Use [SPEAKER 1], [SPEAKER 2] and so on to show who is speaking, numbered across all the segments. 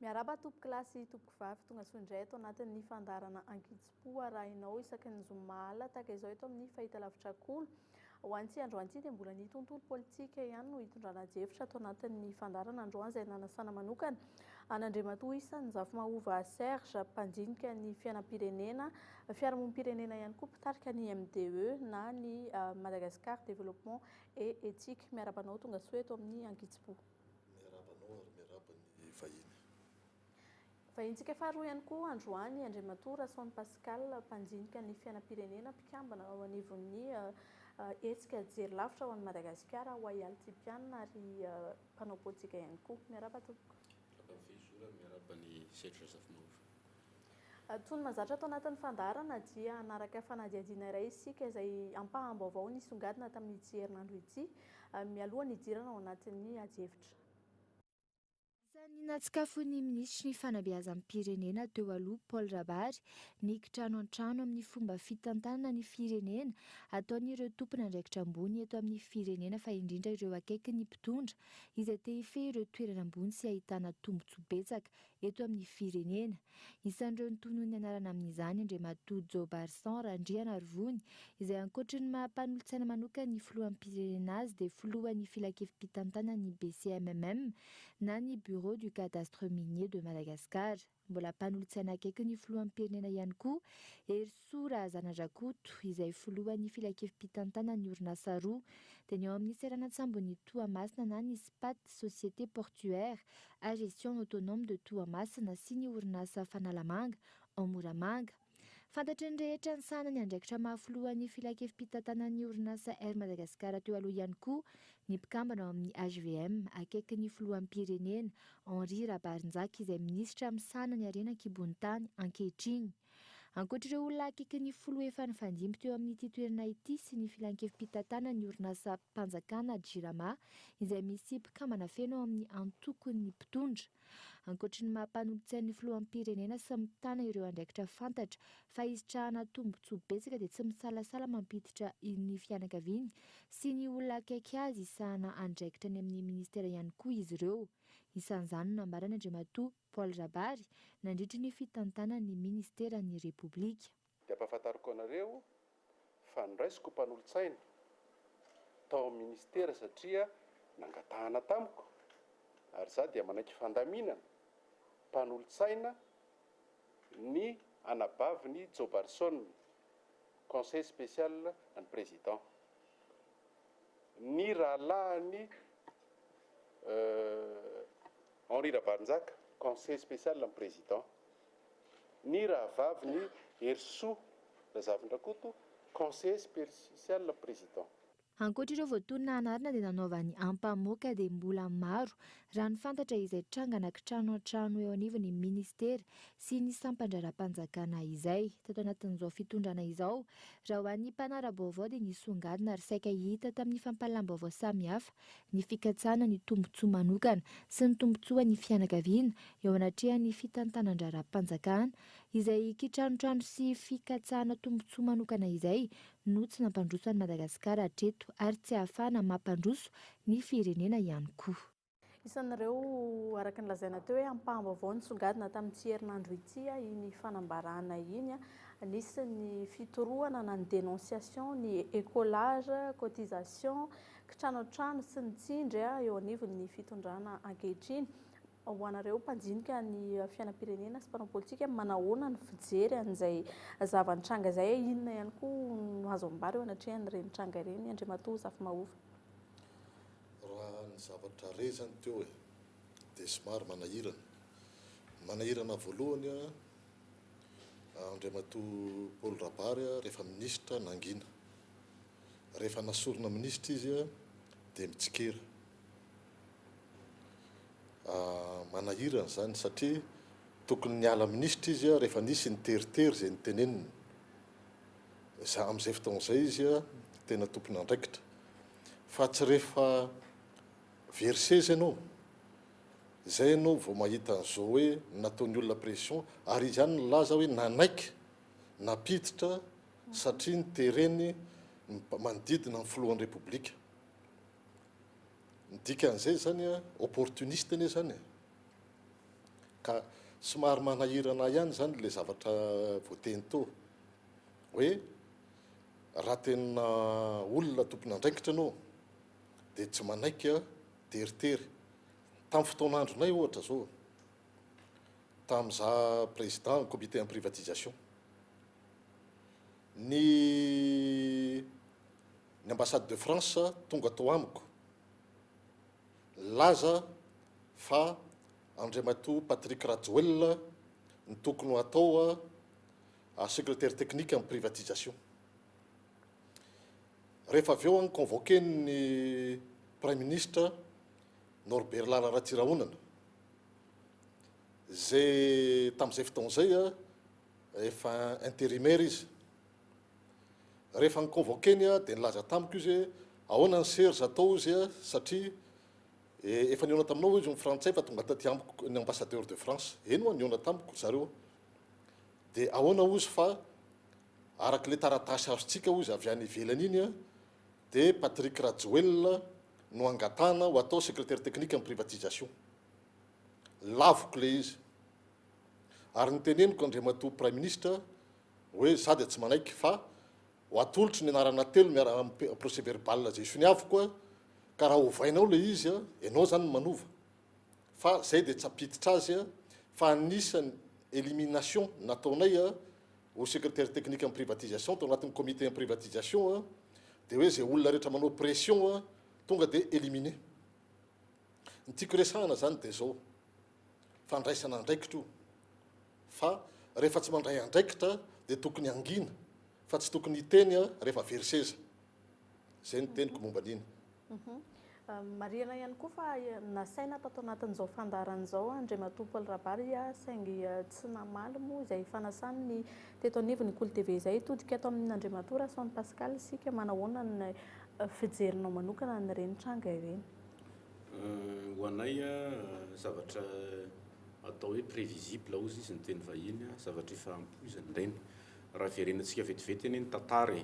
[SPEAKER 1] Miaraba tompo-kilasy tompo-vavy tonga soindray eto anatin'ny fandarana Ankitsipo arahinao isaky ny zoma tahaka izao eto amin'ny fahitalavitra kolo. Ho antsy andro antsy dia mbola ny tontolo politika ihany no hitondrana jefitra ato anatin'ny fandarana androany izay nanasana manokana. An'Andriamatoa isan'ny Zafimahova Serge mpandinika ny fiainam-pirenena, fiarahamonim-pirenena ihany koa mpitarika ny MDE na ny Madagascar Développement et Éthique. Miarabanao tonga soa eto amin'ny Ankitsipo.
[SPEAKER 2] Miarabanao ary miaraba ny vahiny.
[SPEAKER 1] Vahintsika faharoa ihany koa androany Andriamatoa Rason Pascal mpandinika ny fiainam-pirenena mpikambana ao anivon'ny hetsika jery lavitra ao an'i Madagasikara ho Ahialy Tsipianina ary mpanao politika ihany koa. Miaraba tompoko.
[SPEAKER 3] Miaraba ny Serge Zafimahova.
[SPEAKER 1] Toy ny mazatra ato anatin'ny fandarana dia anaraka fanadihadiana iray isika izay ampahambaovao nisongadina tamin'ny herinandro ity mialoha ny hidirana ao anatin'ny ajevitra.
[SPEAKER 4] Ny natsikafony minisitry ny fanabeazam-pirenena teo aloha Paul Rabary nikitrano an-trano amin'ny fomba fitantanana ny firenena ataon'ireo tompona andraikitra ambony eto amin'ny firenena fa indrindra ireo akaiky ny mpitondra izay te hife ireo toerana ambony sy ahitana tombotsoa betsaka eto amin'ny firenena. Isan'ireo nitonohy ny anarana amin'izany Andriamatoa Jobarsan Randrianarivony izay ankoatra ny mampanolotsaina manokana ny filohampirenena azy dia filohan'ny filakevim-pitantanana ny BCMMM na ny Bureau du cadastre minier de Madagascar. Mbola mpanolotsaina akaiky ny filohampirenena ihany koa Ersoa Razanandrakoto izay filohan'ny filakevim-pitantanana ny orinasa roa dia ny ao amin'ny seranatsambo-ny Toamasina na ny SPAT Société Portuaire à Gestion Autonome de Toamasina sy ny orinasa Fanalamanga ao Moramanga. Fantatry ny rehetra ny sahanany andraikitra mahafilohan'ny filakevim-pitantanana ny orinasa Air Madagascar teo aloha ihany koa ny mpikambana ao amin'ny HVM akaiky ny filohampirenena Henri Rabarinjaka izay minisitra amin'ny sahanany Harena Kibonitany ankehitriny. Ankoatr'ireo olona akaiky ny folo efa nifandimby teo amin'ity toerana ity sy ny filakevim-pitantanana ny orinasa mpanjakana Jirama izay misy mpikambana feno ao amin'ny antokon'ny mpitondra. Ankoatra ny mampanolotsain'ny filohampirenena sy mitana ireo andraikitra fantatra fa hisitrahana tombotsoa betsaka dia tsy misalasala mampiditra ny fianakaviany sy ny olona akaiky azy isahana andraikitra ny amin'ny ministera ihany koa izy ireo. Isan'izany no nambarana Andriamatoa Paul Rabary nandritry ny fitantanana ny ministeran'ny Repoblika.
[SPEAKER 5] Dia ampahafantariko anareo fa niraisiko mpanolotsaina tao amin'ny ministera satria nangatahana tamiko ary za dia manaiky fandaminana mpanolotsaina ny anabaviny Jobarson conseil spécial ny président ny rahalahiny Henri Rabarinjaka conseil spécial ny président ny rahavaviny Ersoa Razanandrakoto conseil spécial ny président.
[SPEAKER 4] Ankoatra ireo voatonona anarana dia nanaovany ampamoaka dia mbola maro raha ny fantatra izay trangana kitrano an-trano eo anivon'ny ministera sy ny sampandraram-panjakana izay. Tato anatin'izao fitondrana izao raha ho an'ny mpanara-baovao dia nisongadina ary saika hita tamin'ny fampalaam-baovao samihafa ny fikatsana ny tombotsoa manokana sy ny tombotsoa ny fianakaviana eo anatrehan'ny fitantanan-draram-panjakana izay kitranotrano sy fikatsana tombotsoa manokana izay no tsy nampandroso an'i Madagasikara hatreto ary tsy ahafahana mampandroso ny firenena ihany koa.
[SPEAKER 1] Isan'ireo araka ny lazaina teo hoe ampahambaovao nisongadina tamin'ity herinandro ity iny fanambarana iny nisy ny fitorohana na ny dénonciation ny écolage cotisation kitranotrano sy ny tsindry eo anivon'ny fitondrana ankehitriny. Ho anareo mpandinika ny fiainam-pirenena sy mpanao politika manahoana ny fijery an'izay zava-nitranga izay inona ihany koa no azo ambara eo anatrehan'ireny tranga ireny Andriamatoa Zafimahova.
[SPEAKER 2] Raha ny zavatra rezany teo dia somary manahirana voalohany Andriamatoa Paul Rabary rehefa minisitra nangina, rehefa nasorona minisitra izy dia mitsikera. Manahirana zany satria tokony niala minisitra izy rehefa nisy niteritery izay niteneniny. Amin'izay fotoana izay izy tena tompona andraikitra fa tsy rehefa verse izy ianao izay ianao vao mahita an'izao hoe nataon'ny olona pression ary izy ihany nilaza hoe nanaiky napiditra satria nitereny manodidina ny filohan'ny repoblika. Ny dikan'izay zany opportuniste anie zany. ka somary manahirana ihany zany le zavatra voateny to hoe raha tena olona tompona andraikitra anao dia tsy manaiky a teritery tamin'ny fotoan'andronay ohatra zao tamin'iza président comité en privatisation ny ambassade de France tonga tao amiko laza fa Andriamatoa Patrick Rajoelina ny tokony ho atao secrétaire technique en privatisation rehefa avy eo convoqué ny prime ministre Norbert Lala Ratsirahonana zay tamin'izay fotoana zay efa intérimaire izy rehefa niconvoqueny dia nilaza tamiko izy ahoana ny serge atao izy satria efa niona taminao izy frantsay fa tonga taty amiko ny ambassadeur de France eny moa niona tamiko zareo dia ahoana ozy fa araky le taratasy azontsika ozy avy any ivelany iny dia Patrick Rajoelina no angatana ho atao secrétaire technique en privatisation lavoko le izy ary nyteneniko Andriamatoa prime ministre hoe za dia tsy manaiky fa ho atolotry ny anarana telo miara procès verbal zay soniavoko ka raha hovainao le izy ianao zany manova fa zay dia tsy apiditra azy fa anisany élimination nataonay au secrétaire technique en privatisation tao anatin'ny comité en privatisation dia hoe zay olona rehetra manao pression tonga dia éliminé ny tiako resahana zany dia zao fandraisana andraikitra io fa rehefa tsy mandray andraikitra dia tokony angina fa tsy tokony hiteny rehefa verseza zay ny teniko momba an'iny
[SPEAKER 1] marihana ihany koa fa nasaina tato anatin'izao fandaran'izao Andriamatoa Paul Rabary saingy tsy namaly moa izay fanasany ny teto anivo ny Kolo TV izay todika ato amin'ny Andriamatoa Rason Pascal sika manahoana ny fijerinao manokana ny renitranga ireny
[SPEAKER 3] ho anay zavatra atao hoe prévisible ozy izy ny teny vahiny zavatra efa ampoizany ireny raha verenantsika vetivety eny ny tantara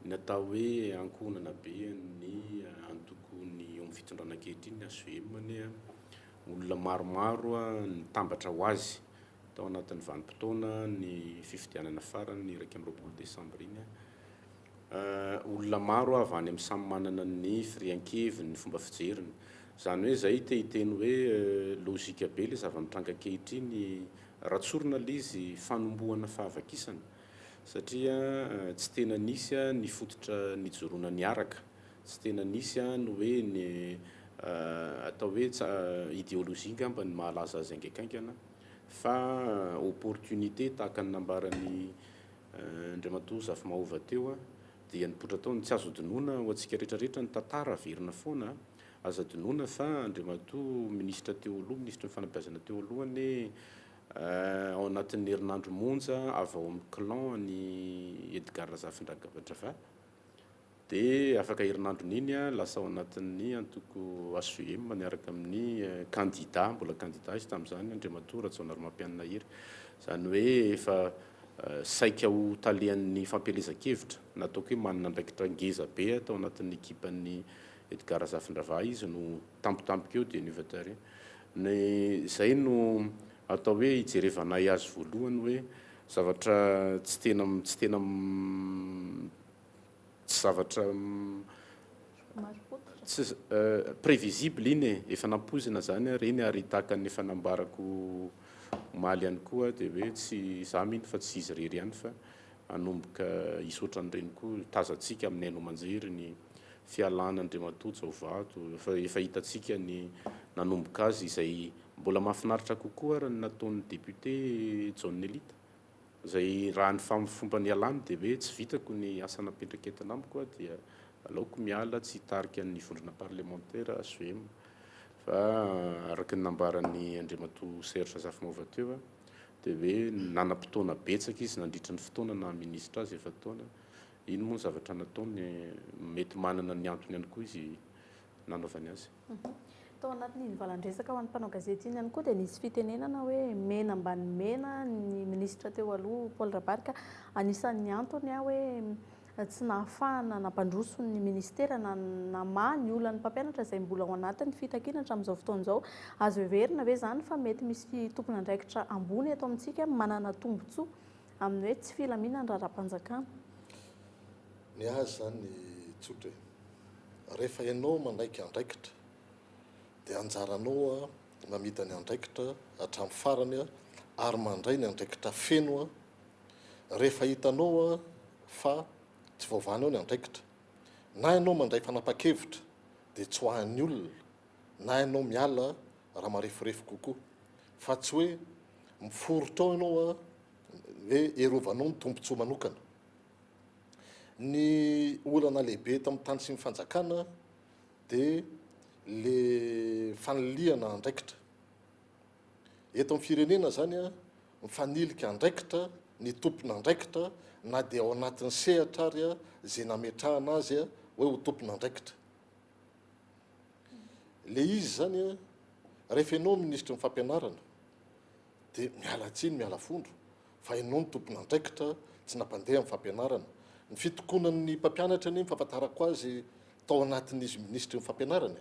[SPEAKER 3] ny atao hoe ankonana be ny antoko ny eo amin'ny fitondrana ankehitriny ASUM-ny olona maromaro nitambatra ho azy tao anatin'ny vanim-potoana ny fifidianana farany ny 2 Desambra iny olona maro avy any amin'ny samy manana ny firiankeviny ny fomba fijeriny zany hoe zay tehiteny hoe logika be le zava-mitranga ankehitriny ratsorina le izy fanombohana fahavakisana satria tsy tena nisy ny fototra nijoroana niaraka tsy tena nisy no hoe ny atao hoe idéologie ngamba ny mahalaza azy angaikaingana fa opportunité tahaka ny nambarany Andriamatoa Zafimahova teo dia nipotra tao tsy azo dinoana ho antsika rehetrarehetra ny tantara averina foana azo dinoana fa Andriamatoa ministra teo aloha ministra ny fanabeazana teo alohany ao anatin'ny herinandro monja avy ao amin'ny clan ny Edgar Razafindrava dia afaka herinandron'iny lasa ao anatin'ny antoko ASUM miaraka amin'ny candidat mbola candidat izy tamin'izany Andriamatoa Ratsaonaromampianina Hery zany hoe efa saika ho talehan'ny fampielezan-kevitra nataoko hoe manana andraikitra ngeza be tao anatin'ny ekipan'ny Edgar Razafindrava izy no tampotampoka eo dia nivatare ny zay no atao hoe hijerevanay azy voalohany hoe zavatra tsy tena tsy zavatra prévisible iny efa nampoizina zany reny ary tahaka ny efa nambarako maly ihany koa dia hoe tsy za mihitsy fa tsy izy rery ihany fa hanomboka isoatran'ireny koa tazantsika amin'ny haino aman-jery ny fialan'Andriamatoa Tsaovato efa hitantsika ny nanomboka azy izay mbola mahafinaritra kokoa raha nataon'ny député John Nelita zay raha ny fomba nialany dia hoe tsy vitako ny asa nampendraketana amiko dia aleoko miala tsy hitarika ny vondrona parlementaire ASUM fa araka ny nambaran'ny Andriamatoa Serge Zafimahova teo dia hoe nanam-potoana betsaka izy nandritra ny fotoana na ministra azy efa taona iny moa zavatra nataony mety manana ny antony ihany koa izy nanaovany azy
[SPEAKER 1] tao anatin'ny valan-dresaka ho an'ny mpanao gazety iny ihany koa dia nisy fitenenana hoe mena ambany mena ny ministra teo aloha Paul Rabary ka anisan'ny antony hoe tsy nahafahana nampandroso ny ministera nama ny olana mpampianatra izay mbola ao anatin'ny fitakiana hatramin'izao fotoan'izao. Azo heverina ve zany fa mety misy tompon'andraikitra ambony eto amintsika manana tombontsoa amin'ny hoe tsy filaminana raharaham-panjakana?
[SPEAKER 2] Ny azy zany tsotra rehefa ianao manaiky andraikitra dia anjaranao mamita ny andraikitra hatramin'ny farany ary mandray ny andraikitra feno rehefa hitanao fa tsy voavana eo ny andraikitra, na ianao mandray fanapa-kevitra dia tsy ho an'ny olona, na ianao miala raha marefirefy kokoa, fa tsy hoe miforotra ao ianao hoe erovanao ny tombontsoa manokana. Ny olana lehibe eto amin'ny tany sy ny fanjakana dia le faniliana andraikitra. Eto amin'ny firenena zany mifanilika andraikitra ny tompona andraikitra na dia ao anatin'ny sehatra ary izay nametrahana azy hoe ho tompona andraikitra. Le izy zany rehefa ianao ministra ny fampianarana dia miala tsiny miala fondro fa ianao ny tompona andraikitra tsy nampandeha amin'ny fampianarana. Ny fitokonan'ny mpampianatra ny fahafantarako azy tao anatin'izy ministra ny fampianarana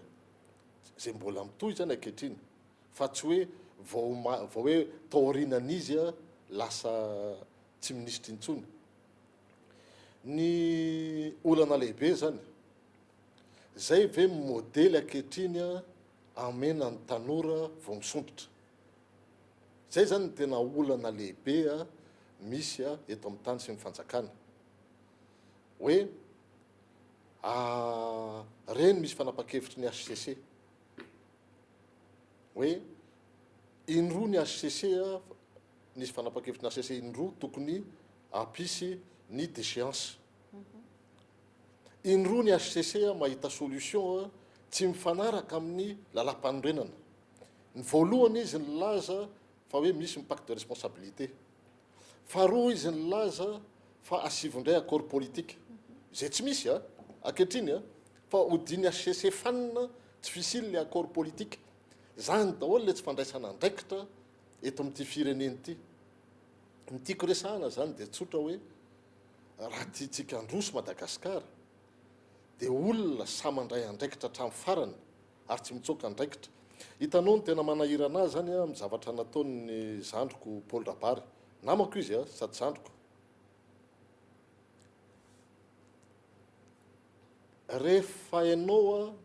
[SPEAKER 2] izay mbola mitohy zany ankehitriny, fa tsy hoe vao hoe taorinan'izy lasa tsy ministra intsony. Ny olana lehibe zany zay ve modely ankehitriny amena ny tanora vao misondrotra. Zay zany ny tena olana lehibe misy eto amin'ny tany sy ny fanjakana, hoe reny misy fanapa-kevitry ny HCC hoe indroa ny HCC nisy fanapa-kevitry ny HCC indroa tokony ampisy ny déchéance. Indroa ny HCC mahita solution tsy mifanaraka amin'ny lalam-panorenana. Ny voalohany izy ny laza fa hoe misy ny pacte de responsabilité, faharoa izy ny laza fa asivondray accord politique zay tsy misy ankehitriny fa hodiny HCC fanina tsy fisily le accord politique. Zany daholo le tsy fandraisana andraikitra eto amin'ity fireneny ity. Ny tiako resahana zany dia tsotra hoe raha tiatsika androso Madagasikara dia olona samandray andraikitra hatramin'ny farany ary tsy mitsoaka andraikitra. Hitanao ny tena manahirana azy zany amin'ny zavatra nataon'ny zandriko Paul Rabary, namako izy sady zandriko. Rehefa ianao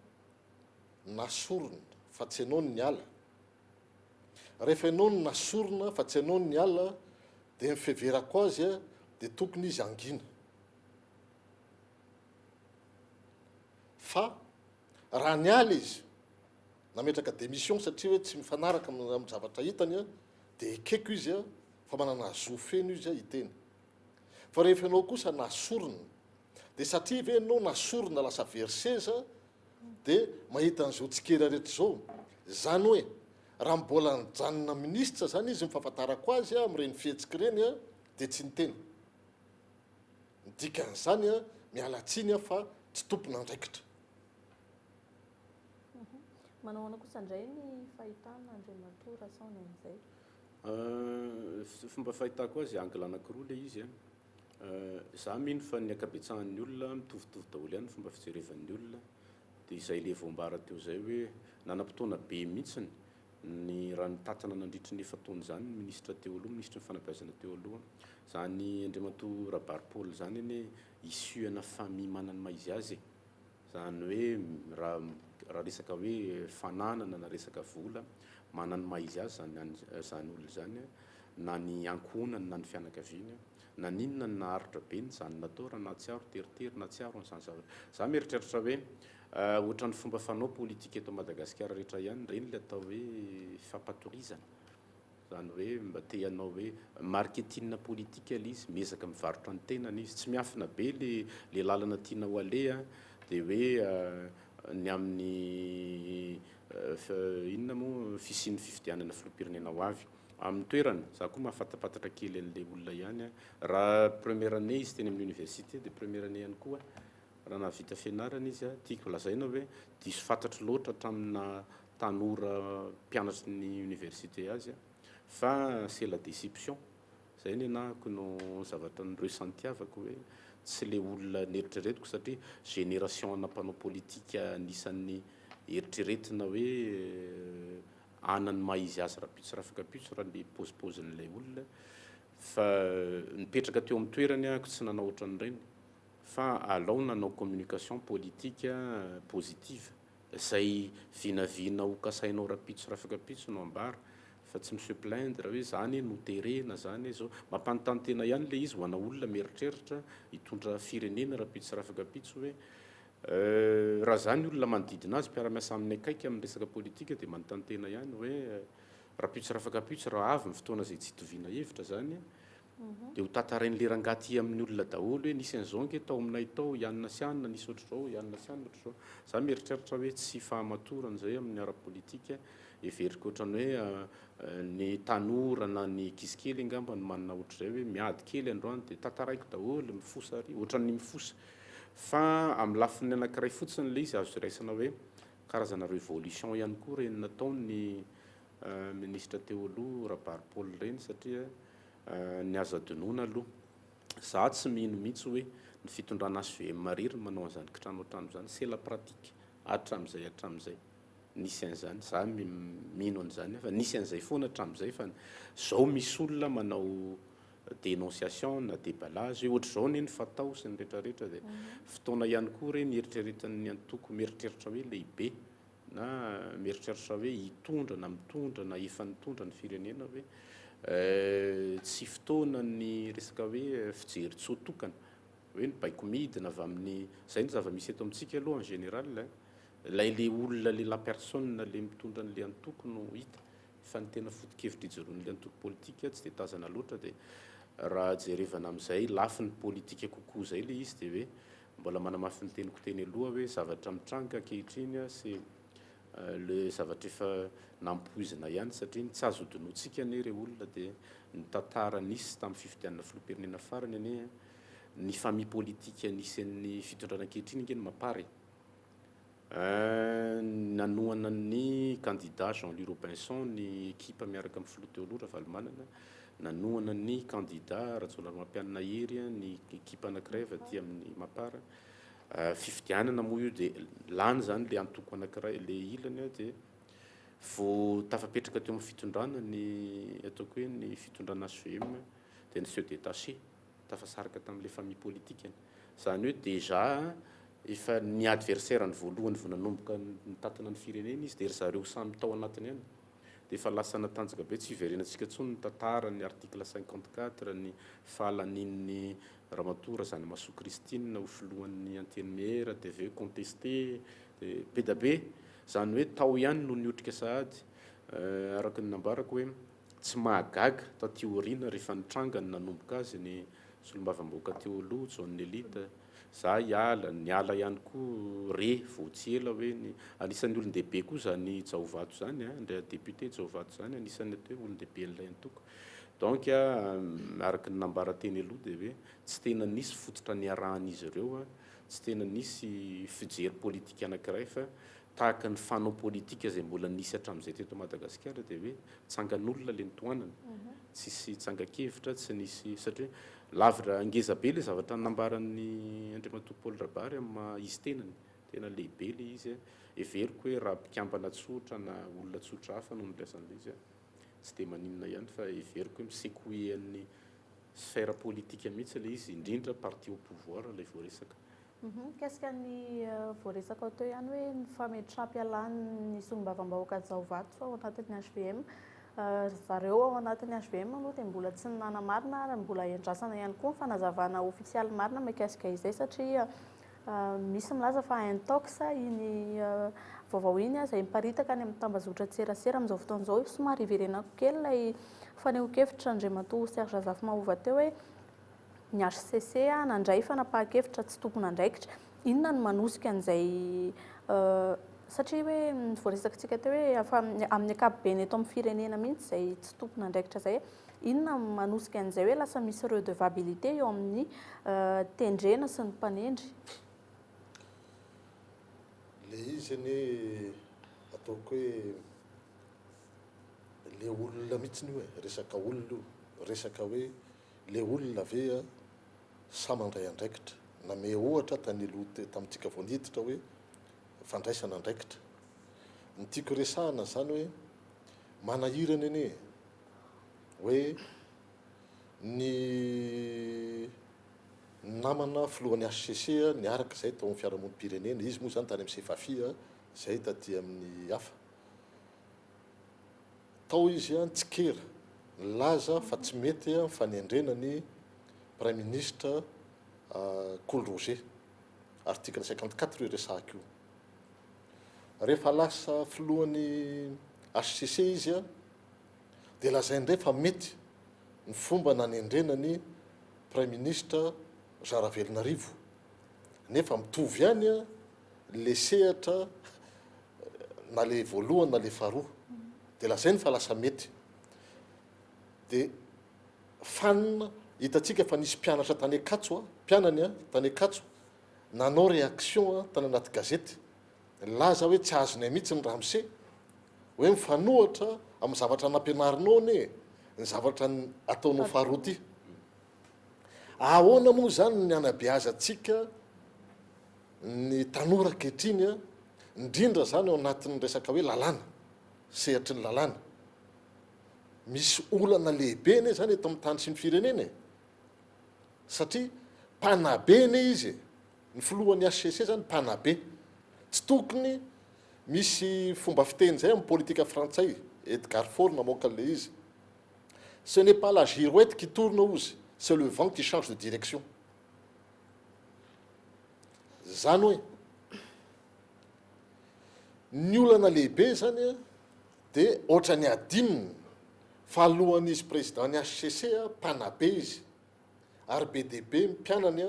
[SPEAKER 2] nasorona fa tsy ianao ny ala, rehefa ianao ny nasorona fa tsy ianao ny ala dia mifeverako azy dia tokony izy angina. Fa raha ny ala izy nametraka démission satria hoe tsy mifanaraka amin'ny zavatra hitany dia ekeko izy fa manana zo feno izy hiteny. Fa rehefa ianao kosa nasorona dia satria ve ianao nasorona lasa verseza dia mahita an'izao tsikera rehetra izao, zany hoe raha mbola nijanona ministra zany izy mifahafantarako azy amin'ireny fihetsika ireny dia tsy niteny. Ny dikan'izany miala tsiny fa tsy tompona andraikitra.
[SPEAKER 1] Manao kosa indray ny fahitana Andriamato Rasaony amin'izay?
[SPEAKER 3] Fomba fahitako azy angle anankiroa le izy za mino fa ny ankabetsahan'ny olona mitovitovy daholo ihany fomba fijerevan'ny olona, dia izay le voambara teo zay hoe nanam-potoana be mihitsiny ny raha nitatana nandritry ny efa-taona zany ny ministra teo aloha, ministra ny fanabeazana teo aloha, zany Andriamato Rabary Paul zany eny isuana famille manany maizy azy, zany hoe raha resaka hoe fananana na resaka vola manany maizy azy zany olona zany, na ny ankohonany na ny fianakaviany na ninona ny naharitra be ny zany natao raha na tsiaro teritery na tsiaro an'izany zavatra. Za mieritreritra hoe ohatran'ny fomba fanao politika eto Madagasikara rehetra ihany reny le atao hoe fampatorizana, zany hoe mba te hanao hoe marketing politika le izy, miezaka mivarotra ny tenany izy, tsy miafina be le lalana tiana ho alea dia hoe ny amin'ny inona moa fisian'ny fifidianana filoham-pirenena ho avy amin'ny toerana. Za koa mahafatapatatra kely an'le olona ihany raha première année izy teny amin'ny université dia première année ihany koa raha nahavita fianarana izy tiako lazaina hoe diso fantatry loatra hatramina tanora mpianatry ny université azy fa c'est la déception. Zay ny anahako no zavatra ny resentiavako hoe tsy le olona nieritreretiko satria génération nampanao politika anisan'ny eritreretina hoe anany maizy azy rapitso rafakapitso raha le pozipozin'ilay olona fa nipetraka teo amin'ny toerany ako tsy nanao ohatran'ireny fa alao nanao communication politique positive zay vinavina ho kasainao rapitso rafakapitso no ambara fa tsy monsieur plaindre hoe zany no terena zany zao mampanontany tena ihany le izy ho ana olona mieritreritra hitondra firenena rapitso rafakapitso hoe raha zany olona manodidina azy mpiara-miasa amin'ny akaiky amin'ny resaka politika dia manontany tena ihany hoe rapitso rafakapitso raha avy ny fotoana zay tsy hitoviana hevitra zany dia ho tantarain'le rangaty amin'ny olona daholo hoe nisy an'izao ange tao aminay tao ianona sy anona nisy ohatr'izao ianona sy anona ohatr'izao za mieritreritra hoe tsy fahamatorana zay amin'ny ara-politika everiko ohatrany hoe ny tanora na ny kisikely angamba no manana ohatr'izay hoe miady kely androany dia tantaraiko daholo mifosa ary ohatran'ny mifosa fa amin'ny lafiny anankiray fotsiny le izy azo raisana hoe karazana révolution ihany koa reny nataony ministra teo aloha Rabary Paul reny satria niazo adinoana aloha za tsy mino mihitsy hoe ny fitondrana HVM marery manao an'izany kitrano trano zany c'est la pratique hatramin'izay nisy an'izany za mino an'izany fa nisy an'izay foana hatramin'izay fa zao misy olona manao dénonciation na déballage ohatr'izao neny fatao sy ny rehetrarehetra dia fotoana ihany koa reny eritreretan'ny antoko mieritreritra hoe lehibe na mieritreritra hoe hitondra na mitondra na efa nitondra ny firenena hoe tsy fotoana ny resaka hoe fijery tsoatokana hoe ny baiko midina avy amin'ny zay ny zava-misy eto amintsika aloha en général lay le olona le la personne le mitondra n'le antoko no hita fa ny tena foto-kevitra hijeron'le antoko politika tsy dia tazana loatra dia raha jerevana amin'izay lafi ny politika kokoa zay le izy dia hoe mbola manamafy ny teniko teny aloha hoe zavatra mitranga ankehitriny sy le zavatra efa nampoizina ihany satria tsy azo hodinoantsika ane ireo olona dia ny tantara nisy tamin'ny fifidianana filoham-pirenena farany ane ny famille politika nisy an'ny fitondrana ankehitriny ingeny mapary nanoana ny candidat Jean-Louis Robinson ny équipe miaraka amin'ny filoha teo aloha Ravalomanana nanoana ny candidat Rajaonarimampianina Hery ny équipe anankiray avy aty amin'ny Mapara fifidianana moa io dia lany zany le antoko anankiray le ilany dia vao tafapetraka teo amin'ny fitondrana ny ataoko hoe ny fitondrana HVM dia ny se détaché tafasaraka tamin'le famille politique zany hoe déjà efa ny adversaire ny voalohany vao nanomboka nitatana ny firenena izy dia ry zareo samy tao anatiny any dia efa lasa natanjaka be tsy hiverenantsika intsony ny tantara ny article 54 ny fahalanin'ny Ramatoa Razanamaso Christine ho filohan'ny Antenimeera dia aveo contesté dia be da be zany hoe tao ihany no niotrika sahady araka ny nambarako hoe tsy mahagaga taty aoriana rehefa nitranga ny nanomboka azy ny solombavamboaka teo aloha John Elita za niala ihany koa vao tsy ela hoe ny anisan'ny olon-dehibe koa zany Jaovato zany ndray député Jaovato zany anisan'ny atao hoe olon-dehibe n'ilay antoko donc araka ny nambaran-teny aloha dia hoe tsy tena nisy fototra niarahan'izy ireo tsy tena nisy fijery politika anankiray fa tahaka ny fanao politika zay mbola nisy hatramin'izay teto Madagasikara dia hoe tsangan'olona le nitoanana tsisy tsangakevitra tsy nisy satria lavitra angeza be le zavatra nambaran'ny Andriamatoa Paul Rabary amin'ny izy tenany tena lehibe le izy everiko hoe raha mpikambana tsotra na olona tsotra hafa no niresan'le izy tsy dia maninona ihany fa everiko hoe misekoe amin'ny sphère politika mihitsy le izy indrindra parti au pouvoir ilay voaresaka.
[SPEAKER 1] Qu'est-ce ny voaresaka teo ihany hoe ny fametraha-pialan'ny solombavambahoaka Jaovato ao anatin'ny HVM zareo ao anatin'ny HVM aloha dia mbola tsy nanamarina ary mbola iandrasana ihany koa ny fanazavana ofisialy marina mikasika izay satria misy milaza fa intox iny vaovao iny izay miparitaka any amin'ny tambazotra tserasera amin'izao fotoan'izao somary hiverenako kely ilay faneho-kevitra Andriamatoa Serge Azafimahova teo hoe ny HCC nandray fanapahan-kevitra tsy tompon'andraikitra inona no manosika an'izay satria hoe voaresakantsika teo hoe amin'ny ankapobeny eto amin'ny firenena mihitsy izay tsy tompon'andraikitra zay inona manosika an'izay hoe lasa misy redevabilité eo amin'ny tendrena sy ny mpanendry
[SPEAKER 2] le izy ane ataoko hoe le olona mihitsy ny hoe resaka olona io resaka hoe le olona ve samandray andraikitra name ohatra tamintsika voaniditra hoe fandraisana andraikitra ny tiako resahana zany hoe manahirana ene hoe ny namana filohan'ny HCC niaraka zay tao amin'ny fiarahamonim-pirenena izy moa zany tany amin'ny CFAFI zay taty amin'ny hafa tao izy tsikera laza fa tsy mety fanendrena ny Premier ministre Cool Roger article 54 io resahako io rehefa lasa filohan'ny HCC izy dia lazaindray fa mety ny fomba nanendrena ny Premier ministre Jean Ravelonarivo nefa mitovy ihany le sehatra na le voalohany na le faharoa dia lazainy fa lasa mety dia fanina hitantsika fa nisy mpianatra tany Akatso mpianany tany Akatso nanao réaction tany anaty gazety laza hoe tsy azonay mihitsy ny Ramsey hoe mifanohatra amin'ny zavatra nampianarinao ne ny zavatra ataonao faharoa ty ahoana moa zany ny anabeazantsika ny tanora ankehitriny indrindra zany ao anatin'ny resaka hoe lalàna sehatry ny lalàna misy olana lehibe ne zany eto amin'ny tany sy ny firenena satria mpanabe ne izy ny filohan'ny HCC zany mpanabe tsy tokony misy fomba fiteny zay amin'ny politika frantsay Edgar Faure namoaka le izy ce n'est pas la girouette qui tourne ozy c'est le vent qui change de direction zany hoe ny olana lehibe zany dia ohatra ny adininy fa alohan'izy président ny HCC mpanabe izy ary BDP mpianany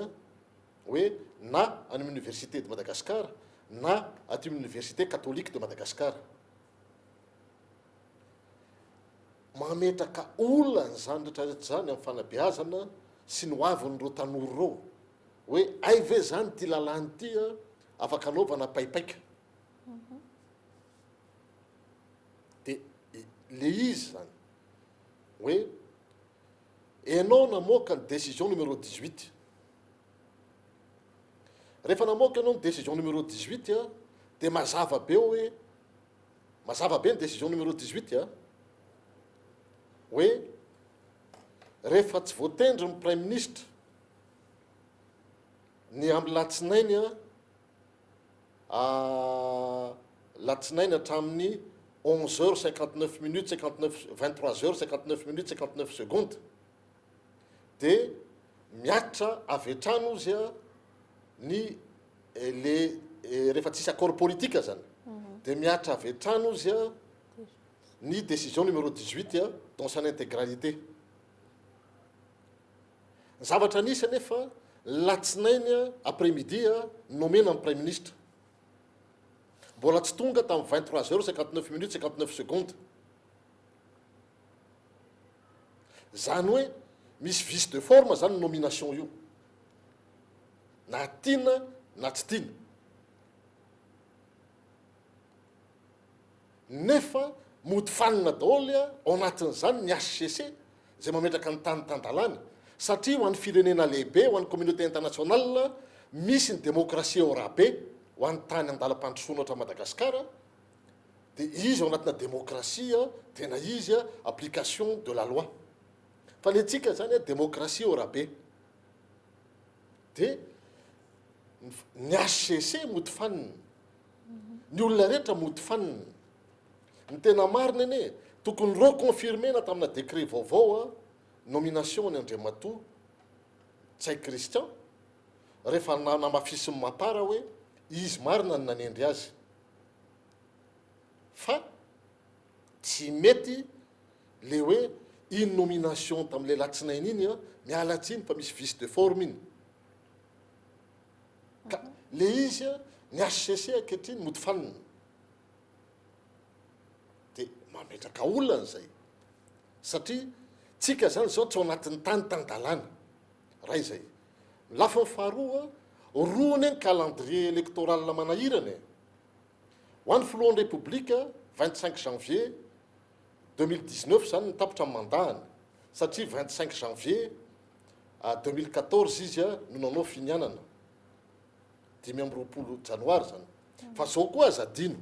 [SPEAKER 2] hoe na any amin'ny université de Madagascar na aty amin'ny université catholique de Madagascar mametraka olana zany rehetrarehetra zany amin'ny fanabeazana sy ny hoavin'ireo tanora ireo hoe ay ve zany ty lalàny ty afaka anaovana paipaika dia le izy zany hoe ianao namoaka ny décision numéro 18 rehefa namoaka ianao ny décision numéro 18 dia mazava be hoe mazava be ny décision numéro 18 hoe rehefa tsy voatendry ny Premier ministre ny amin'ny latsinainy latsinainy hatramin'ny 11h59 minutes 23h59 minutes 59 secondes dia miatra avy hatrano izy ny le rehefa tsisy accord politique zany dia miatra avy hatrano izy ny décision numéro 18 dans son intégralité ny zavatra nisy nefa latsinainy après midi nomena amin'ny Premier ministre mbola tsy tonga tamin'ny 23h59 minutes 59 secondes zany hoe misy vice de forme zany nomination io na tiana na tsy tiana nefa mody fanina daholy ao anatin'izany ny HCC zay mametraka ny tany tandalany satria ho an'ny firenena lehibe ho an'ny communauté internationale misy ny démocratie eurabe ho an'ny tany andalam-pandrosoana oatra Madagasikara dia izy ao anatina démocratie tena izy application de la loi fa le tsika zany démocratie eurabe dia ny HCC mody fanina ny olona rehetra mody fanina ny tena marina ene tokony reconfirmena tamina décret vaovao nomination ny Andriamatoa Tsay Christian rehefa namafisy ny mapara hoe izy marina ny nanendry azy fa tsy mety le hoe iny nomination tamin'le latsinainy iny mialatsiny fa misy vice de forme iny ka le izy ny HCC ankehitriny mody fanina dia mametraka olana zay satria tsika zany zao tsy ao anatin'ny tany tandalana ray zay lafa ny faharoa roany ny calendrier électoral manahirana ho an'ny filohan'ny république 25 janvier 2019 zany nitapitra amin'ny mandahany satria 25 janvier 2014 izy a no nanao finianana 5 janoary zany fa zao koa aza adino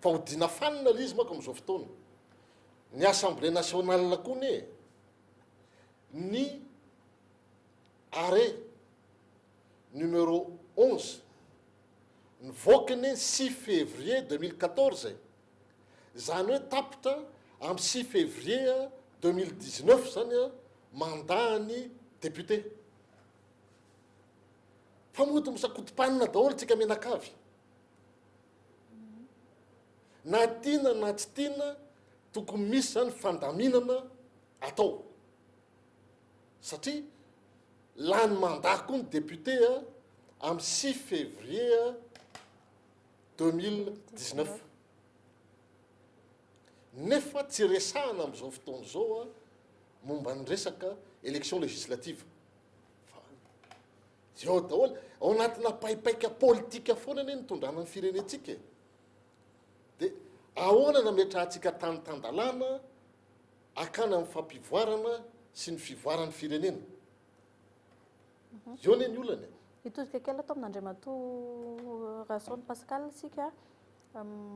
[SPEAKER 2] fa hodina fanina l izy mako am'izao fotoana ny assemblée nationale koa ny arrêt numéro 11 nivoakany 6 février 2014 zany hoe tapitra am 6 février 2019 zany a mandany député fa mody misakotom-panina daholo tsika menakavy na tiana na tsy tiana tokony misy zany fandaminana atao satria lany mandahy koa ny député a am 6 février 2019 nefa tsy resahana am'izao fotoana zao a momba ny resaka élection législative zao daholo ao anatina paipaika politika foana ane nitondrana ny firenetsika de ahoana nametrahantsika tany-tandalana akana amin'ny fampivoarana sy ny fivoarany firenena eo ane ny olany
[SPEAKER 1] itodika kely atao amin'Andriamatoa Rason Pascal sika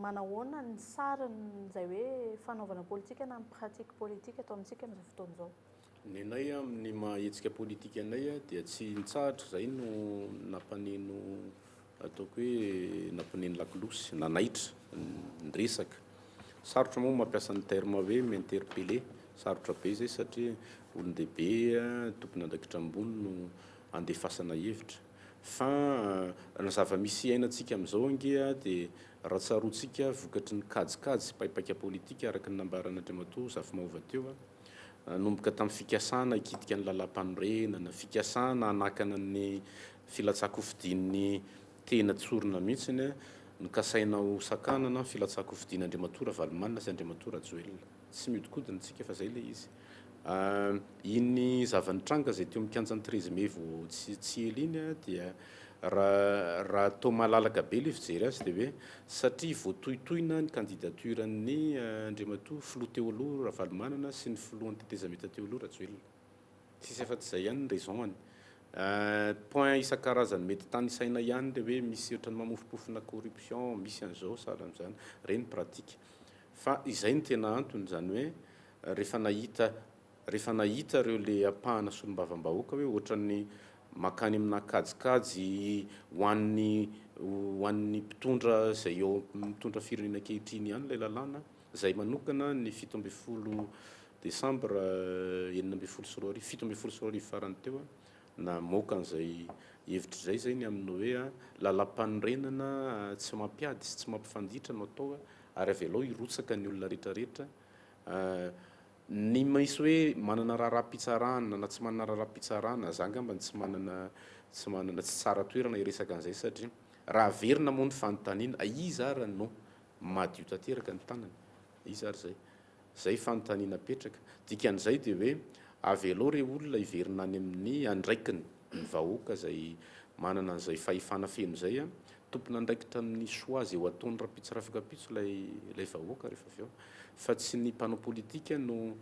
[SPEAKER 1] manahoana ny sarany zay hoe fanaovana politika na amin'ny pratique politique atao amintsika amin'izao fotoana zao
[SPEAKER 3] ny anay amin'ny mahetsika politika anay a dia tsy nitsahatra zay no nampaneno ataoko hoe nampaneno lakilosy nanaitra nyresaka sarotra moa mampiasa ny terme hoe m'interpeller sarotra be zay satria olon-dehibe tompony andraikitra ambony no andefasana hevitra fa na zava-misy ainatsika amin'izao angia dia raha tsaroantsika vokatry ny kajikajy paipaika politika araka ny nambaran'Andriamatoa Zafimahova teo nomboka tamin'ny fikasana ikitika ny lalam-panorenana fikasana anakana ny filatsako fidin'ny tena tsorona mihitsiny nikasaina ho sakanana filatsako fidiny Andriamatoa Valomanina sy Andriamatoa Rajoelina tsy miodikodina tsika fa zay le izy iny zavanitranga zay teo mikanjany 13 mai vao tsy ela iny dia raha tao malalaka be le fijery azy dia hoe satria voatohitohina ny candidature-ny Andriamatoa filoha teo aloha Valomanana sy ny filohan'ny tetezameta teo aloha Rajoelina sisy afa-tsy zay ihany ny raison-any point isan-karazany mety tany isaina ihany le hoe misy ohatrany mamofopofona corruption misy an'izao sahala am'izany reny pratique fa izay ny tena antony zany hoe rehefa nahita reo le apahana solombavam-bahoaka hoe ohatran'ny makany amina kajikajy hoan'ny mpitondra zay eo mitondra firenena ankehitriny ihany ilay lalàna zay manokana ny 17 Desambra 17 sy roa arivo farany teo na moka an'izay hevitra zay ny amin'ny hoe lalam-panorenana tsy mampiady sy tsy mampifanditra no atao ary avelao irotsaka ny olona rehetrarehetra ny misy hoe manana raharaham-pitsarana na tsy manana raharaham-pitsarana za ngamba tsy manana tsy tsara toerana iresaka an'izay satria raha verina moa ny fanontaniana iza ary no madio tanteraka ny tanany iza ary zay fanontaniana petraka dikan'izay dia hoe avelao re olona iverina any amin'ny andraikiny ny vahoaka zay manana an'izay fahefana feno zay tompony andraikitra amin'ny soazy eo ataony rapitso rafikapitso lay vahoaka rehefa avy eo fa tsy ny mpanao politika no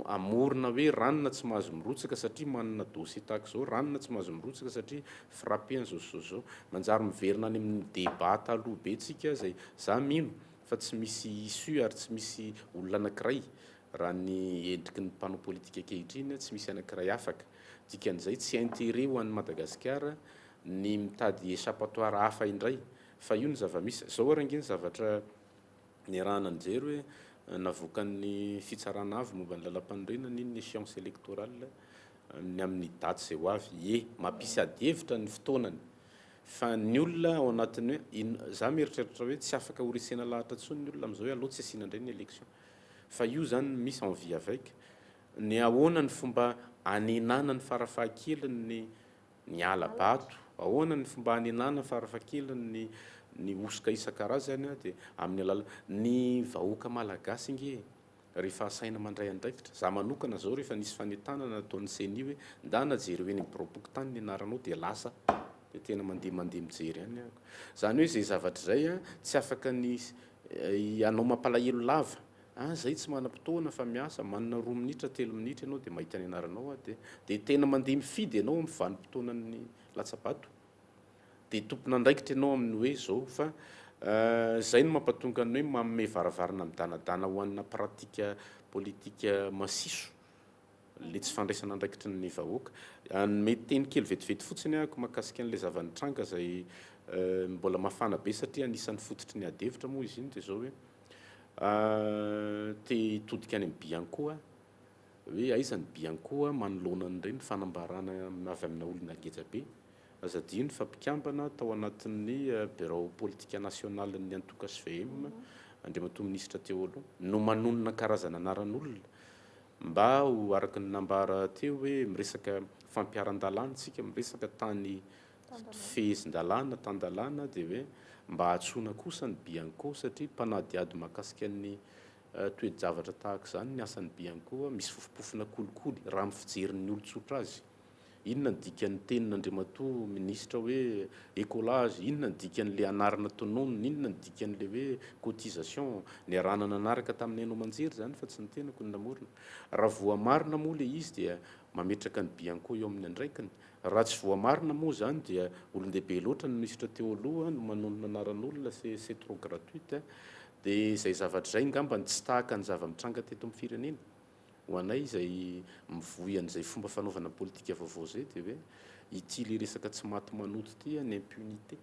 [SPEAKER 3] amorona hoe ranona tsy mahazo mirotsaka satria manana dossier tahaka zao ranona tsy mahazo mirotsaka satria frappéan zao manjary miverina any amin'ny débat taloha be tsika zay za mino fa tsy misy issue ary tsy misy olona anankiray raha ny endriky ny mpanao politika ankehitriny tsy misy anankiray afaka dikan'izay tsy intérêt ho an'ny Madagasikara ny mitady échappatoire hafa indray fa io ny zava-misy zao aranginy zavatra ny raha nanjery hoe navoakan'ny fitsarana avy momba ny lalam-panorenana iny ny échéance électorale ny amin'ny daty zay ho avy mampisy adihevitra ny fotoanany fa ny olona ao anatiny hoe za mieritreritra hoe tsy afaka horesena lahatra tsony ny olona amin'izao hoe aloha tsy asiana indray ny élection fa io zany misy envie avec ny ahoana ny fomba anenana ny farafahakeliny ny alabato ahoana ny fomba anenana farafahakeliny ny osika isan-karazany dia amin'ny alala ny vahoaka malagasy inge rehefa asaina mandray andraikitra za manokana zao rehefa nisy fanentanana ataon'ny CENI hoe ndana jery hoe ny boroboky tany ny anaranao dia lasa dia tena mandeha mijery ihany ako zany hoe zay zavatra zay tsy afaka ny anao mampalahelo lava zay tsy manam-potoana fa miasa manana 2 minitra 3 minitra ianao dia mahita ny anaranao dia tena mandeha mifidy ianao amin'ny vanim-potoanan'ny latsabato dia tompona andraikitra ianao amin'ny hoe zao fa zay no mampatonga ny hoe manome varavarana midanadana ho anna pratika politika masiso le tsy fandraisana andraikitry ny vahoaka mety teny kely vetivety fotsiny ako mahakasika an'ilay zavanitranga zay mbola mafana be satria anisan'ny fototry ny adevitra moa izy iny dia zao hoe te hitodika any amin'ny biankoa hoe aizany biankoa manoloana n'ireny fanambarana avy amina olona ngejabe azadino fa mpikambana tao anatin'ny bureau politika national ny antoka SVM andriamatoa minisitra teo aloha no manonona karazana anaran'olona mba ho araka ny nambara teo hoe miresaka fampiaran-dalàna tsika miresaka tany fehezin-dalàna tan-dalàna dia hoe mba hatsoina kosa ny bianco satria mpanadiady mahakasika ny toe-javatra tahaka izany ny asan'ny bianco misy fofopofona kolikoly raha mifijerin'ny olon-tsotra azy inona ny dikan'ny tenin'andriamatoa ministra hoe écolage inona ny dikan'le anarana tononona inona ny dikan'le hoe cotisation ny arana nanaraka tamin'ny hainao manjery zany fa tsy ny tenako ny namorona raha voamarina moa le izy dia mametraka ny bianco eo amin'ny andraikiny raha tsy voamarina moa zany dia olon-dehibe loatra ny ministra teo aloha no manonona anaran'olona c'est trop gratuite dia izay zavatra izay ngambany tsy tahaka ny zava-mitranga teto amin'ny firenena ho anay izay mivoy an'izay fomba fanaovana politika vaovao zay dia hoe ity le resaka tsy maty manoto ty ny impunité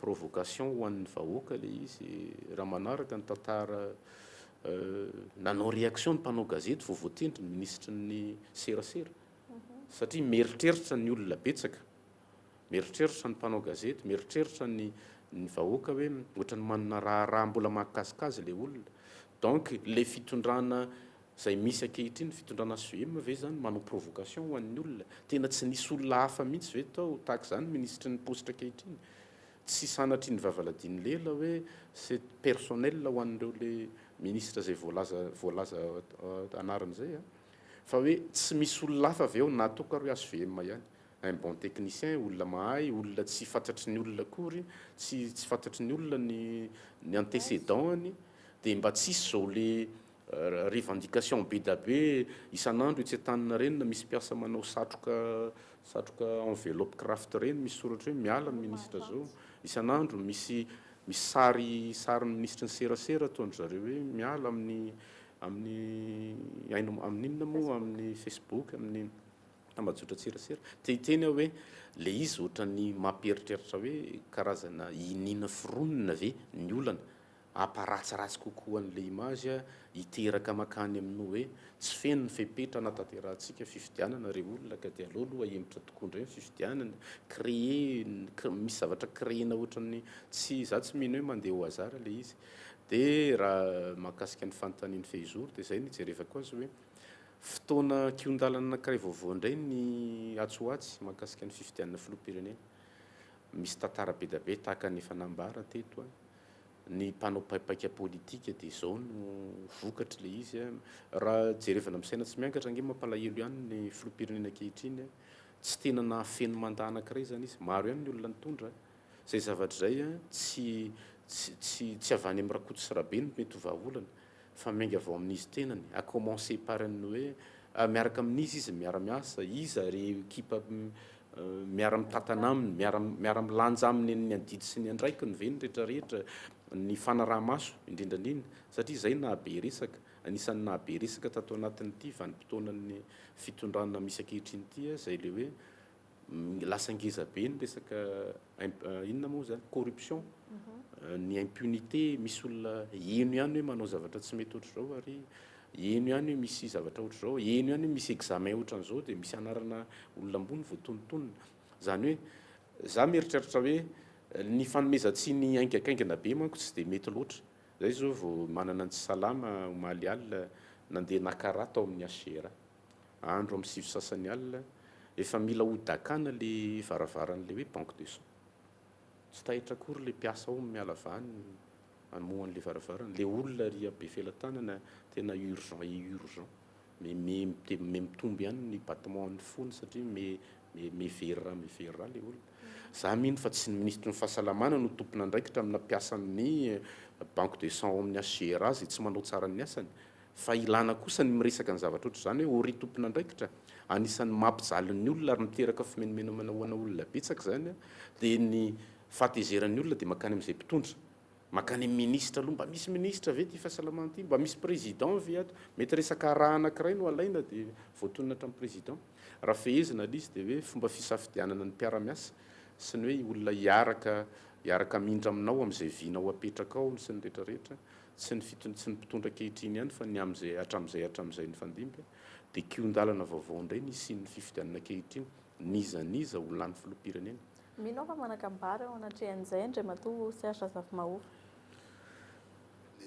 [SPEAKER 3] provocation ho an'ny vahoaka le izy raha manaraka ny tantara nanao réaction ny mpanao gazety vao voatendry ny ministra ny serasera satria mieritreritra ny olona betsaka mieritreritra ny mpanao gazety mieritreritra ny vahoaka hoe ohatrany manana raha mbola mahakazikazy le olona donc le fitondrana zay misy ankehitriny fitondrana SVM ve zany manao provocation ho an'ny olona tena tsy nisy olona hafa mihitsy ve tao tahaka izany ministra ny positra ankehitriny tsy sanatry ny vavaladiny lela hoe c'est personnel ho an'ireo le ministra zay voalaza anarany zay fa hoe tsy misy olona hafa avy eo natoka hoe SVM ihany un bon technicien olona mahay olona tsy fantatry ny olona akory tsy fantatry ny olona ny antécédent-ny dia mba tsisy zao le revendication be da be isan'andro itsetanina reny na misy mpiasa manao satroka enveloppe craft reny misy soratra hoe miala ny ministra zao isan'andro misy sarin'ny ministra ny serasera ataondry zareo hoe miala amin'inona moa amin'ny Facebook amin'ny tambazotra serasera teny hoe le izy ohatrany mampieritreritra hoe karazana inina fironina ve ny olana aparatsiratsy kokoa an'le image hiteraka makany amin'ny hoe tsy feno ny fepetra anatanterantsika fifidianana re olona ka dia aleo aloha ahemitra tokoa indray ny fifidianana créer misy zavatra créena ohatran'ny tsy za tsy mino hoe mandeha au hasard le izy dia raha mahakasika ny fanontaniany fehizoro dia zay nijerevako azy hoe fotoana kiondalana anankiray vaovao indray ny atsoatsy mahakasika ny fifidianana filoham-pirenena misy tantara be da be tahaka ny efa nambara teto ny mpanao paika politika dia izao no vokatra le izy raha jerevana misaina tsy miankatra ange mampalahelo ihany ny filoham-pirenena ankehitriny tsy tena nahafeno mandaha anankiray zany izy maro ihany ny olona nitondra zay zavatra zay tsy avy any amin'ny rakoto sy rabe no mety ho vahaolana fa miainga avao amin'izy tenany a commencer par ny hoe miaraka amin'izy izy miara-miasa izy ary ekipa miara-mitantana aminy miara-milanja aminy ny andidy sy ny andraiky ny ve ny rehetrarehetra ny fanaraha-maso indrindrandrindra satria zay nahabe resaka anisan'ny nahabe resaka tato anatin'ity vanim-potoanan'ny fitondrana misy ankehitriny ity zay le hoe lasa ngeza be ny resaka inona moa zany corruption ny impunité misy olona eno ihany hoe manao zavatra tsy mety ohatr'izao ary eno ihany hoe misy zavatra ohatr'izao eno ihany hoe misy examen ohatran'izao dia misy anarana olona ambony voatonontonona zany hoe za mieritreritra hoe ny fanomezantsiny aingakaingana be manko tsy dia mety loatra zay zao vao manana ny tsy salama omaly alina nandeha nakara tao amin'ny asera andro amin'ny sivy sasany alina efa mila hodakana le varavaran'le hoe banque de sang tsy tahitra akory le mpiasa ao miala vany amohan'le varavarana le olona ry be felan-tanana tena urgent me mitomby ihany ny battement ny fony satria me mevery raha le olona za mino fa tsy ny ministre ny fahasalamana no tompona ndraikitra amina mpiasan'ny banque de sang amin'ny HCR zay tsy manao tsara ny asany fa ilana kosa ny miresaka ny zavatra ohatr' zany hoe ori tompona ndraikitra anisan'ny mampijaly ny olona ary miteraka fimenomena manahoana olona betsaka zany dia ny fahatezeran'ny olona dia makany amin'izay mpitondra makany amin'ny ministre aloha mba misy ministre ve ty fahasalamana ty mba misy président ve ato mety resaka raha anankiray no alaina dia voatonona hatramin'ny président raha fehezina l'izy dia hoe fomba fisafidianana ny mpiara-miasa sy ny hoe olona hiaraka mindra aminao amin'izay vinao apetraka ao sy ny rehetrarehetra tsy ny mpitondra kehitriny ihany fa ny amin'izay hatram'izay ny fandimby dia kion-dalana vaovao indray ny sy ny fifidianana kehitriny nizaniza ho lany filoham-pirenena.
[SPEAKER 1] Mino fa manakambara ao anatrehan'izay indray matoa sy asa zava-mahofa.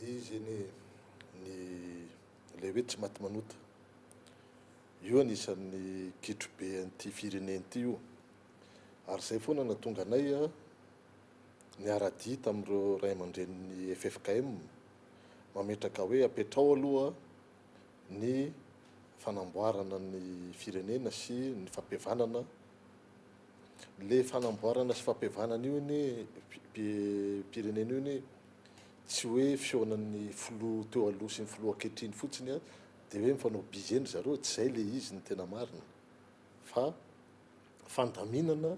[SPEAKER 2] Izy le hoe tsy maty manota io anisan'ny kitro be an'ity fireneny ity io ary zay foana natonga anay niara-dia tamin'ireo ray aman-dren'ny FFKM mametraka hoe apetrao aloha ny fanamboarana ny firenena sy ny fampihavanana le fanamboarana sy fampihavanana io ny pirenena io ny tsy hoe fionan'ny filoha teo aloha sy ny filoha ankehitriny fotsiny dia hoe mifanao bizeny zareo tsy zay le izy ny tena marina fa fandaminana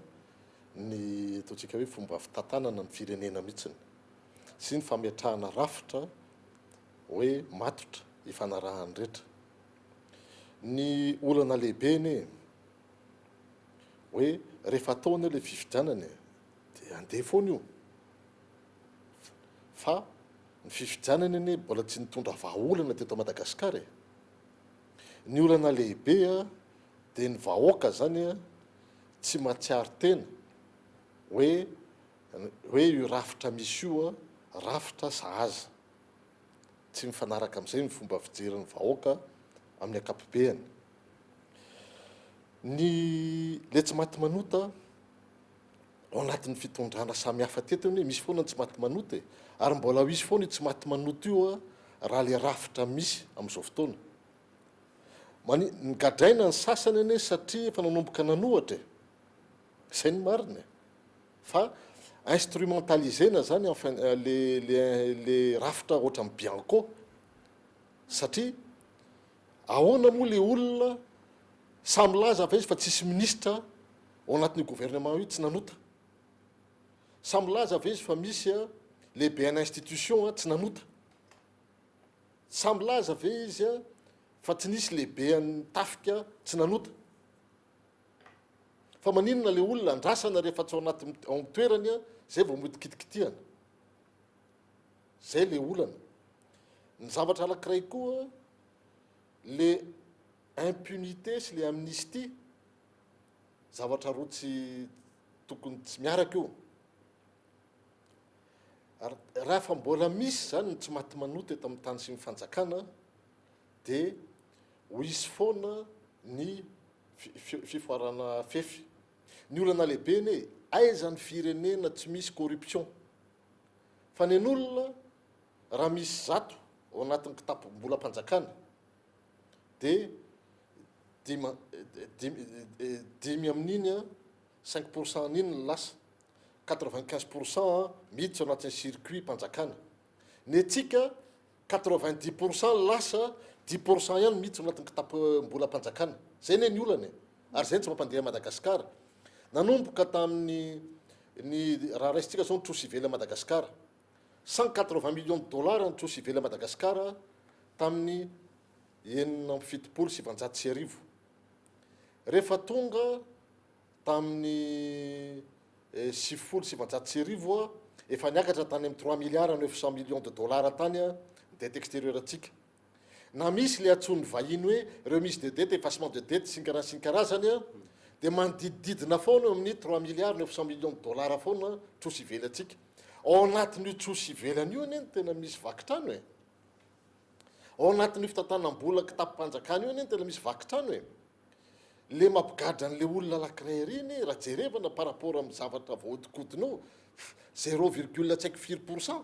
[SPEAKER 2] ny ataontsika hoe fomba fitantanana ny firenena mihitsiny sy ny fametrahana rafitra hoe matotra hifanarahany rehetra ny olana lehibe ny hoe rehefa ataony le fifidianany dia andeha foana io fa ny fifidianany ny mbola tsy nitondra vahaolana teto Madagasikara ny olana lehibe dia ny vahoaka zany tsy matsiaro tena hoe io rafitra misy io rafitra sahaza tsy mifanaraka amin'izay ny fomba fijeran'ny vahoaka amin'ny ankapobeny le tsy maty manota ao anatin'ny fitondrana samihafa teto hoe misy foana tsy maty manota ary mbola ho isy foana tsy maty manota io raha le rafitra misy amin'izao fotoana nigadraina ny sasany anie satria efa nanomboka nanohatra izay ny marina fa instrumentalisena zany le rafitra ohatra amin'ny bianco satria ahoana moa le olona samy laza fa izy fa tsisy ministra ao anatin'ny gouvernement io tsy nanota samy laza fa izy fa misy lehibe an institution tsy nanota samy laza fa izy fa tsy nisy lehibe an'ny tafika tsy nanota fa maninona le olona andrasana rehefa tsy ao anaty ao amin'ny toerany zay vao mety kitikitihana zay le olana ny zavatra anankiray koa le impunité sy le amnistie zavatra roa tsy tokony tsy miaraka io ary raha fa mbola misy zany ny tsy maty manota eto amin'ny tany sy ny fanjakana dia ho isy foana ny fifoarana fefy ny olana lehibe ny aizany firenena tsy misy corruption fa ny an'olona raha misy zato ao anatin'ny kitapo-mbola mpanjakana dia dimy amin'iny 5% n'iny ny lasa 95% miditsy ao anatin'ny circuit mpanjakana ny atsika 90% lasa 10% ihany miditsy ao anatin'ny kitapo-mbola mpanjakana zay ny olana ary zay ny tsy mampandeha Madagasikara nanomboka tamin'ny raha raisitsika zao nitrosy ivela Madagasikara 180 millions de dollars nitrosy ivela Madagasikara tamin'ny 770 rehefa tonga tamin'ny 770 efa niakatra tany amin'ny 3 milliards 900 millions de dollars tany dette extérieure atsika na misy le atsony vahiny hoe remise de dette effacement de dette sinkarazany dia manodidididina foana amin'ny 3 milliards 900 millions de dollars foana trosy ivela atsika ao anatin'io trosy ivelany io eny tena misy vakitrano ao anatin'io fitantanam-bola kitapo-mpanjakana io eny tena misy vakitrano le mampigadra an'le olona anankiray iriny raha jerevana par rapport amin'ny zavatra voahodikodinao 0,4%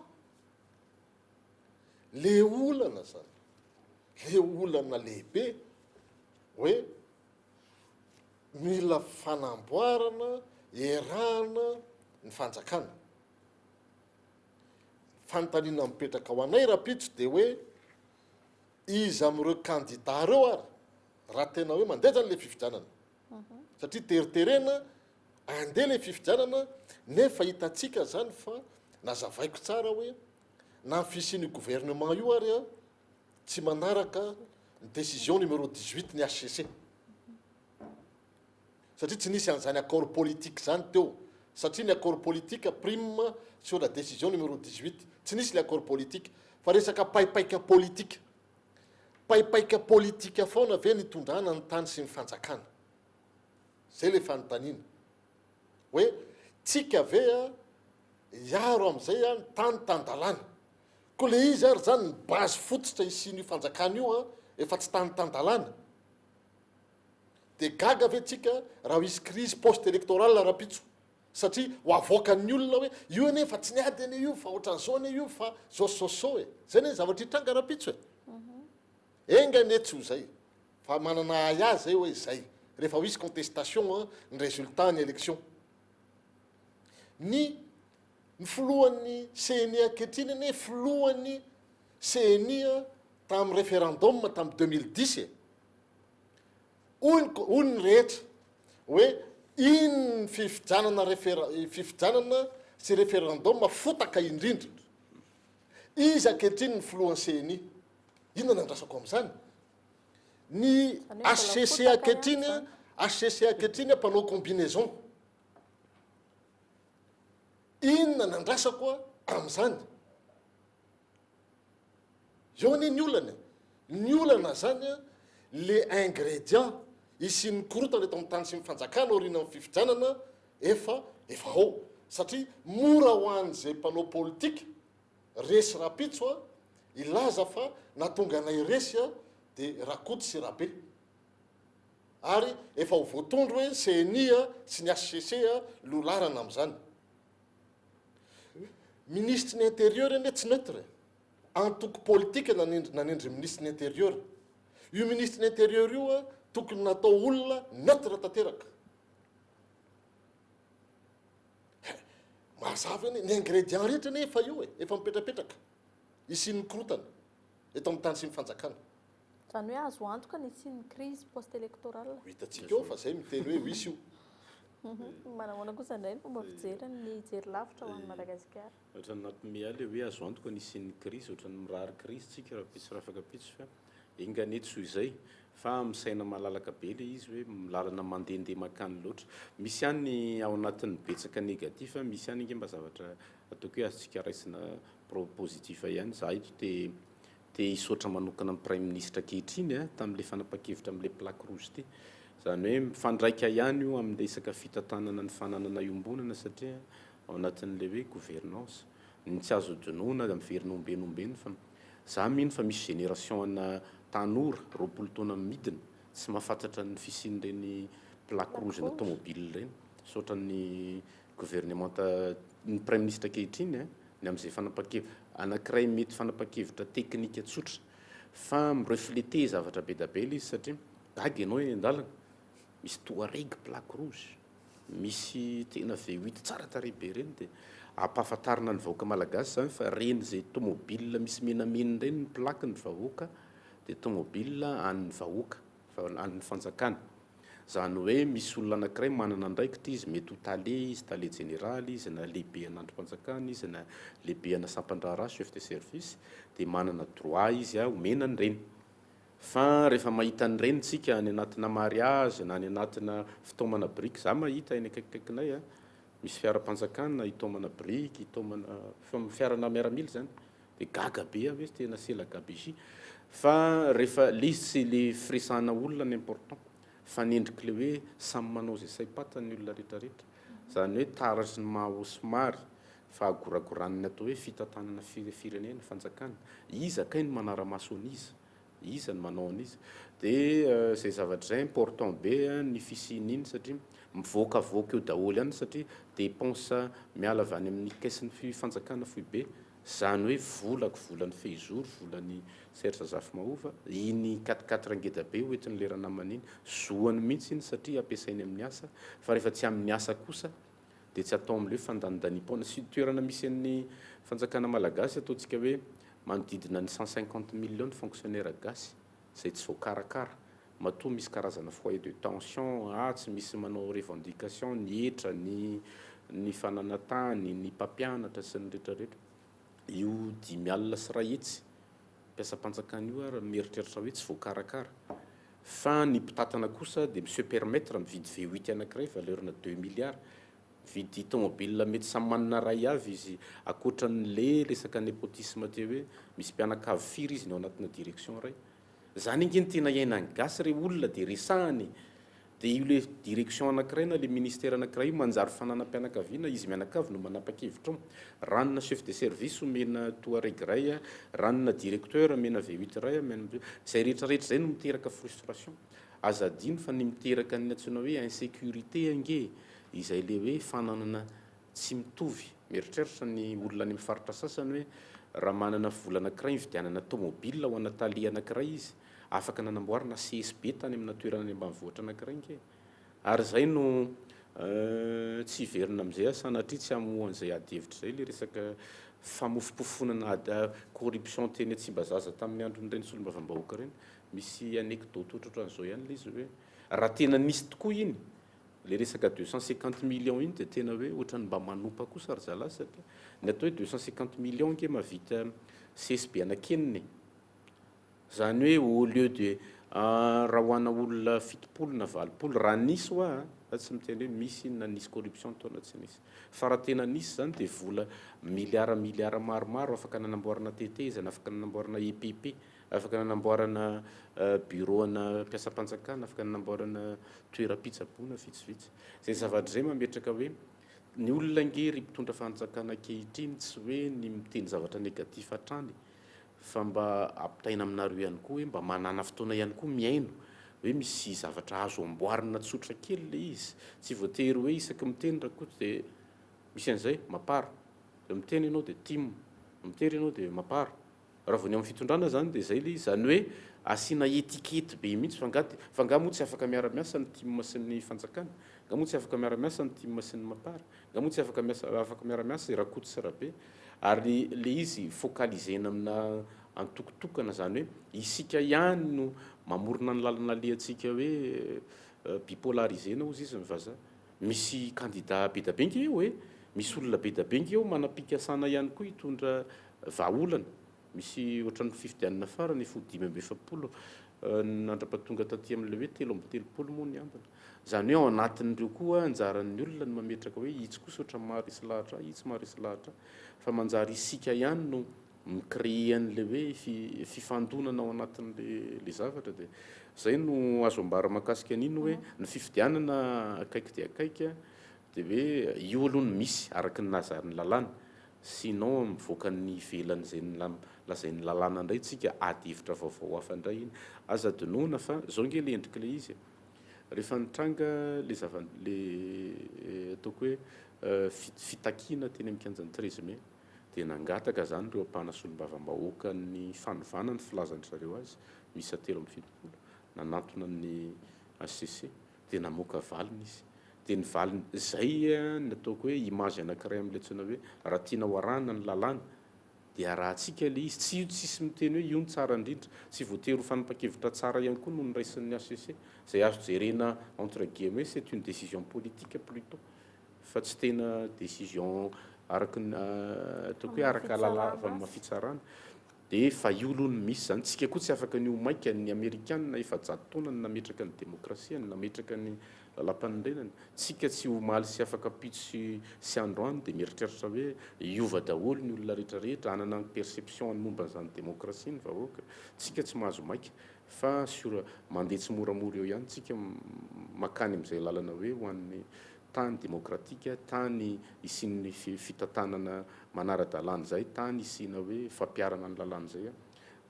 [SPEAKER 2] le olana zany le olana lehibe hoe mila fanamboarana erahana ny fanjakana fanontaniana mipetraka ao anay raha-pitso dia hoe izy amin'ireo kandida reo ary raha tena hoe mandeha zany le fifidianana satria teriterena andeha le fifidianana nefa hitatsika zany fa nazavaiko tsara hoe na ny fisiany gouvernement io ary a tsy manaraka ny décision numéro 18 ny HCC satria tsy nisy an'izany accord politique zany teo satria ny accord politique prime sur la décision numéro 18 tsy nisy le accord politique fa resaka paipaika politique paipaika politika foana ve nitondrana ny tany sy ny fanjakana zay le fanontaniana hoe tsika ve a iaro amin'izay a ny tany tandalana ko le izy ary zany ny base fototra isin'io fanjakana io a efa tsy tany tandalana de gaga ve tsika raha hisy crise post électorale raha-pitso satria ho avoakan'ny olona hoe io ane fa tsy niady ane io fa ohatran'izao ane io fa zaososao e zay ne zavatra hitranga raha-pitso e enga ne tsy ho zay fa manana ay azy zay hoe zay rehefa ho hisy contestation ny résultat ny élection ny filohan'ny CNI ankehitriny ane filohan'ny CNI tamin'ny référendum tamin'ny 2010 e hoy ny rehetra hoe iny fifidianana fifidianana sy référendum fotaka indrindra izy ankehitriny ny filohan'ny CNI inona nandrasako amin'izany ny HCC ankehitriny HCC ankehitriny mpanao combinaison inona nandrasako amin'izany eo anie ny olana zany le ingrédient isin'ny korotana eto amin'ny tany sy mifanjakana orina amin'ny fifidianana efa ao satria mora ho an'izay mpanao politika resy raha-pitso a ilaza fa natonga anay resy a dia rakoto sy rabe ary efa ho voatondro hoe CNI a sy ny HCC a lolarana amin'izany ministre ny intérieur ane tsy neutre antoko politika nanendry ministre ny intérieur io ministre ny intérieur io a tokony natao olona neutre tanteraka mazava ane ny ingrédient rehetra ane efa io efa mipetrapetraka isin'ny korotana eto amin'ny tany sy mifanjakana
[SPEAKER 1] zany hoe azo antoka ny isin'ny crise post électorale
[SPEAKER 2] hitatsika eo fa zay miteny hoe misy io
[SPEAKER 1] manahoana kosa indray ny fomba fijeriny ny jery lavitra ho an'ny Madagasikara
[SPEAKER 3] ohatra ny nampimealy hoe azo antoka ny isin'ny crise ohatra ny mirary crise tsika raha pitso raha afaka pitso fa enganetsy ho izay fa misaina malalaka be le izy hoe milalana mandehandeha makany loatra misy ihany ao anatin'ny betsaka négatif misy ihany inge mba zavatra ataoko hoe azontsika raisina propositif ihany za ito te hisotra manokana amin'ny prime ministre ankehitriny tamin'le fanapa-kevitra amin'le plaque rouge ty zany hoe mifandraika ihany io amin'ny resaka fitantanana ny fananana iombonana satria ao anatin'le hoe gouvernance ny tsy azo donoina miverina ombenombeny fa za mino fa misy génération ana tanora roapolo taona midina tsy mahafantatra ny fisian'ireny plaque rouge na tomobile reny saotra ny gouvernement ny prime ministre ankehitriny ny amin'izay fanapa-kevitra anankiray mety fanapa-kevitra teknika tsotra fa mirefléter zavatra be da be izy satria gaga ianao eny an-dalana misy Touareg plaque rouge misy tena V8 tsara tarehy be reny dia ampahafantarina ny vahoaka malagasy zany fa reny zay tomobile misy menamena reny ny plaque ny vahoaka dia tomobile an'ny vahoaka an'ny fanjakana zany hoe misy olona anankiray manana andraikitra izy mety ho tale izy tale généraly izy na lehibe an'androm-panjakana izy na lehibe ana sampandrara chef de service dia manana droit izy homena ny reny fa rehefa mahita ny reny tsika any anatina mariage na any anatina fitaomana brique za mahita eny akaikikaikinay misy fiara-panjakana hitomana brique hitomana fiarana miaramily zany dia gaga be hoe tena sela gabegie fa rehefa lisy le firesahana olona ny important fa nendriky le hoe samy manao zay saim-patany olona rehetrarehetra zany hoe taratry ny mahosomary fa agoragoraniny atao hoe fitantanana firenena fanjakana izy akay ny manara-maso an'izy iza ny manao an'izy dia zay zavatra zay important be ny fisin'iny satria mivoakavoaka eo daholo ihany satria dépense miala avy any amin'ny caisse-ny fanjakana foy be zany hoe volako volan'ny fehizoro volany seritra zafy mahova iny 4 ngeda be hoentiny lerana maniny zoany mihitsy iny satria ampiasainy amin'ny asa fa rehefa tsy amin'ny asa kosa dia tsy atao amin'ileo fandanidanimpona sy toerana misy an'ny fanjakana malagasy ataontsika hoe manodidina ny 150 millions de fonctionnaire gasy zay tsy voakarakara matoa misy karazana foyer de tension tsy misy manao revendication ny etra ny fananatany ny mpampianatra sy ny rehetrarehetra io 10 alina sy ray hetsy mpiasam-panjakana io ary mieritreritra hoe tsy voakarakara fa ny mpitatana kosa dia monsieur permettre mividy V8 anankiray valerina 2 milliards vidy tomobile mety samy manana ray avy izy akoatran'le resaka népotisme teo hoe misy mpianakavy firy izy ny ao anatina direction ray zany ingeny tena iainany gasy re olona dia resahany dia io le direction anankiray na le ministère anankiray io manjary fananam-pianakaviana izy mianakavy no manapa-kevitra ranona chef de service omena touareg ray ranona directeur mena V8 ray zay rehetrarehetra zay no miteraka frustration azadino fa ny miteraka ny antsoina hoe insécurité ange izay le hoe fananana tsy mitovy mieritreritra ny olona any mifaritra sasany hoe raha manana vola anankiray vidianana tomobile ho anatali anankiray izy afaka nanamboarina CSB tany amina toerana any ambanivohitra anankiray nke ary zay no tsy verina amin'izay sanatria tsy hamohan'izay ady hevitra zay le resaka famofopofonana corruption teny Tsimbazaza tamin'ny andron'ireny solombavambahoaka reny misy anecdote ohatrohatran'izao ihany le izy hoe raha tena nisy tokoa iny le resaka 250 millions iny dia tena hoe ohatrany mba manompa kosa ry zalahy satria ny atao hoe 250 millions nke mavita CSB anakeniny zany hoe au lieu de raha hoana olona 70 na 80 raha nisy hoa tsy miteny hoe misy na nisy corruption taona tsy nisy fa raha tena nisy zany dia vola miliara maromaro afaka nanamboarana tetezana afaka nanamboarana EPP afaka nanamboarana bureau ana mpiasam-panjakana afaka nanamboarana toeram-pitsaboana vitsivitsy zay zavatra zay mametraka hoe ny olona ngery mpitondra fanjakana ankehitriny tsy hoe ny miteny zavatra negatif hatrany fa mba ampitaina aminareo ihany koa hoe mba manana fotoana ihany koa miaino hoe misy zavatra azo amboarina tsotra kely le izy tsy voatery hoe isaky miteny raha koa dia misy an'izay mapara miteny ianao dia tim mitery ianao dia mapara raha vao ny amin'ny fitondrana zany dia zay le izy zany hoe asiana etikety be mihitsy fa nga moa tsy afaka miara-miasa ny tim sy ny fanjakana nga moa tsy afaka miara-miasa ny tim sy ny mapara nga moa tsy afaka miara-miasa rakoto sy rabe ary le izy focalisena amina antokotokana zany hoe isika ihany no mamorona ny lalana lehantsika hoe bipolarisena ozy izy mivaza misy candidat be dabe nge eo hoe misy olona be dabe nge eo manam-pikasana ihany koa hitondra vahaolana misy ohatran'ny fifidianana farany F570 nandrapatonga taty amin'le hoe 330 moa ny ambiny zany hoe ao anatin'ireo koa anjaran'ny olona ny mametraka hoe itsy kosa ohatran'ny maharesy lahatra itsy maharesy lahatra fa manjary isika ihany no micrée an'le hoe fifandonana ao anatin'le zavatra dia zay no azo ambara makasika an'iny hoe ny fifidianana akaiky dia akaiky dia hoe io aloha ny misy araky ny nazariny lalàna sinon mivoaka ny ivelany zay lazainy lalàna indray tsika ady hevitra vaovao hafa indray iny aza dinoana fa zao nge le endriky le izy rehefa nitranga le ataoko hoe fitakiana teny amin'ny kianjan'ny 13 mai dia nangataka zany ireo mpanasolom-bavambahoaka ny fanovana ny filazany zareo azy misy 370 nanatona ny HCC dia namoaka valiny izy dia ny valiny zay nataoko hoe image anankiray amin'le tsona hoe raha tiana hoarahana ny lalàna dia raha tsika le izy tsy io tsisy miteny hoe io ny tsara indrindra tsy voatery ho fanampakevitra tsara ihany koa no nyraisin'ny HCC zay azo jerena entre guillemets c'est une décision politique plutôt fa tsy tena décision araky ataoko hoe araka lalàna fitsarana dia fa io aloha ny misy zany tsika koa tsy afaka ny ho maika ny amerikanina efa 100 taona ny nametraka ny demokrasia ny nametraka ny lalam-panondrenany tsika tsy ho maly sy afaka pitsy sy androany dia mieritreritra hoe iova daholo ny olona rehetrarehetra anana ny perception ny momba n'izany demokrasia ny vahoaka tsika tsy mahazo maika fa sur mandeha tsy moramora eo ihany tsika makany amin'izay lalana hoe ho an'ny tany demokratika tany isian'ny fitantanana manara-dalàna zay tany isiana hoe fampiarana ny lalàna zay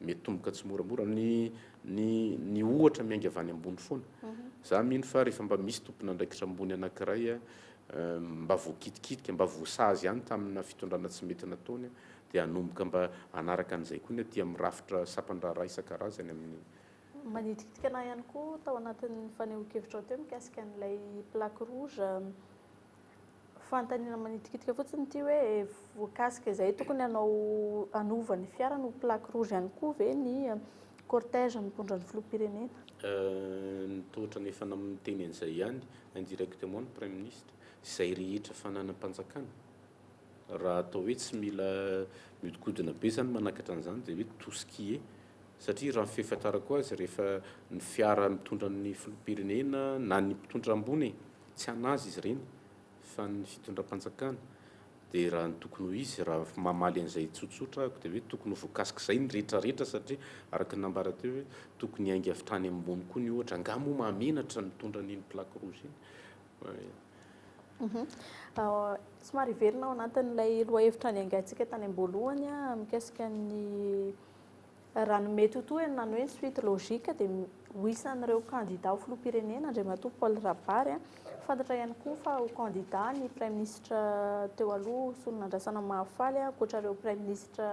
[SPEAKER 3] mety tomboka tsy moramora ny ohatra miainga avy any ambony foana za mino fa rehefa mba misy tompon'andraikitra ambony anankiray mba voakitikitika mba voasazy ihany tamina fitondrana tsy mety nataony dia hanomboka mba hanaraka an'izay koa ny aty amin'ny rafitra sapandraha isan-karazany amin'ny
[SPEAKER 1] manitikitika anah ihany koa tao anatin'ny fanehoan-kevitra ao teo mikasika an'ilay plaque rouge fanontaniana manitikitika fotsiny ty hoe voakasika izay tokony hanao anova ny fiara no plaque rouge ihany koa ve ny cortège mitondra ny filoham-pirenena
[SPEAKER 3] nitohatra nefa amin'ny teny an'izay ihany indirectement ny prime ministre izay rehetra fananam-panjakana raha atao hoe tsy mila miodikodina be zany manakatra an'izany dia hoe tout ce qui est satria raha fifatarako azy rehefa ny fiara mitondra ny filoham-pirenena na ny mpitondra ambony tsy anazy izy ireny fa ny fitondram-panjakana dia raha ny tokony ho izy raha mamaly an'izay tsotsotra ako dia hoe tokony ho voakasika izay ny rehetrarehetra satria araka ny nambara teo hoe tokony hainga avy trany ambony koa ny ohatra angamo mahamenatra mitondra n'iny plaque rouge iny
[SPEAKER 1] somary hiverina ao anatin'ilay loha hevitra ny aingantsika tany am-boalohany mikasika ny raha ny mety ho toy nany hoe suite logique dia ho isan'ireo candidat ho filoham-pirenena Andriamatoa Paul Rabary fantatra ihany koa fa ho candidat ny prime ministre teo aloha Solonandrasana Mahafaly ankoatrareo prime ministre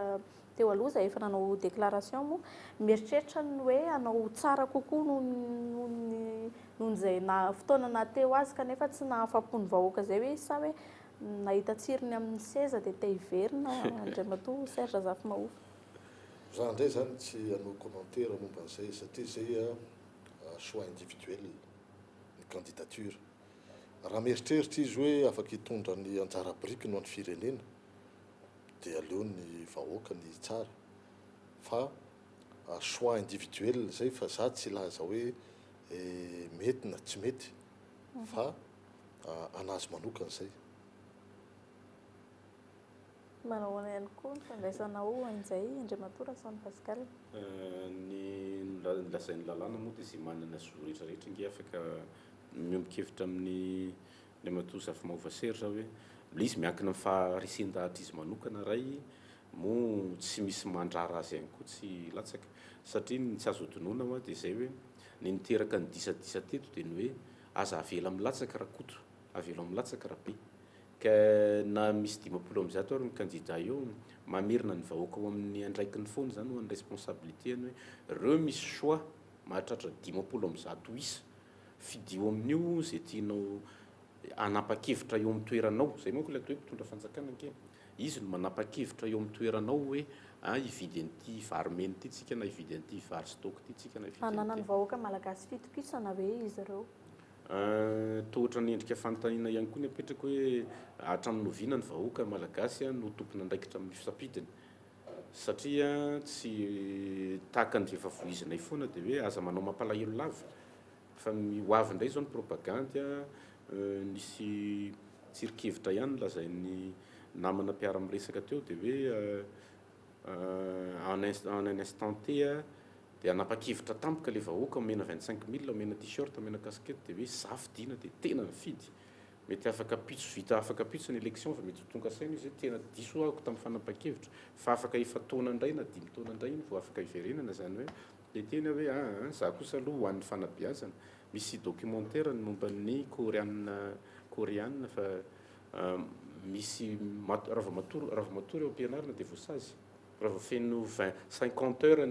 [SPEAKER 1] teo aloha izay efa nanao déclaration moa mieritreritra ny hoe hanao tsara kokoa noho izay fotoana nateo azy kanefa tsy nahafa-pony vahoaka izay hoe sa hoe nahita tsirony amin'ny seza dia te hiverina Andriamatoa Serge Zafimahofa.
[SPEAKER 2] Za ndray zany tsy hanao commentaire momba an'izay satria zay choix individuel ny candidature raha mieritreritra izy hoe afaka hitondra ny anjara biriky no an'ny firenena dia aleo ny vahoaka ny tsara fa choix individuel zay fa za tsy laza hoe mety na tsy mety fa anazy manokana izay
[SPEAKER 1] manahoana ihany koa ny fandraisanao an'izay Andriamatoa Rasaony Pascal
[SPEAKER 3] ny lazain'ny lalàna moa dia izay manana zo rehetrarehetra inge afaka miombon-kevitra amin'ny Andriamatoa Zafimahofa Serge hoe le izy miankina amin'ny faharisen-dahatra izy manokana ray moa tsy misy mandrara azy ihany koa tsy latsaka satria ny tsy azo donoina moa dia izay hoe ny niteraka ny disadisa teto dia ny hoe aza avela amin'ny latsaka raha koto avela amin'ny latsaka raha be ka na misy 50% ary ny candidat eo mamerina ny vahoaka ao amin'ny andraikiny foana zany ho an'ny responsabilité ny hoe reo misy choix mahatratra 50% isa fidio amin'io zay tianao anapa-kevitra eo amin'ny toeranao zay manko ilay atao hoe mpitondra fanjakana anke izy no manapa-kevitra eo amin'ny toeranao hoe hividy an'ity vary mena ity tsika na hividy an'ity vary stock ity tsika na hividy
[SPEAKER 1] anana ny vahoaka malagasy fitokisana hoe izy ireo
[SPEAKER 3] tohatra ny endrika fanontaniana ihany koa ny apetraka hoe hatramin'ny noviana ny vahoaka malagasy no tompona andraikitra amin'ny fisapidiny satria tsy tahaka ny efa voizinay foana dia hoe aza manao mampalahelo lava fa hoavy indray zao ny propagande nisy tsirikevitra ihany lazain'ny namana mpiara miresaka teo dia hoe en un instant T dia anapa-kevitra tampoka le vahoaka mena 25 000 mena t-shirt mena casquette dia hoe za fidiana dia tena mifidy mety afaka pitso vita afaka pitso ny élection fa mety tonga saina izy hoe tena diso ahako tamin'ny fanapa-kevitra fa afaka efa taona indray na 5 taona indray iny vao afaka hiverenana zany hoe le tena hoe za kosa aloha ho an'ny fanabeazana misy documentaire ny momba ny coréenne fa misy raha vao matory eo am-pianarana dia voasazy raha vao feno 50 heures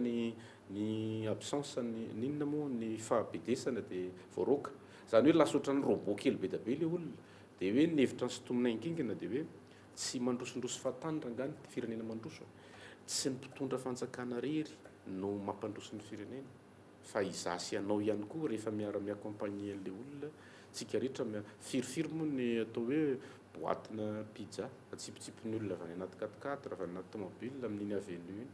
[SPEAKER 3] ny absence ninona moa ny fahabedesana dia voaroaka zany hoe lasa ohatran'ny robot kely be da be le olona dia hoe nevitra ny sotomina inkingina dia hoe tsy mandrosondroso fahatany rangany firenena mandroso tsy ny mpitondra fanjakana rery no mampandroso ny firenena fa izasy anao ihany koa rehefa miara-miakompagnie an'le olona tsika rehetra firifiro moa ny atao hoe boatina pizza atsipitsipiny olona avy any anaty 4x4 avy any anaty tomobile amin'iny avenue iny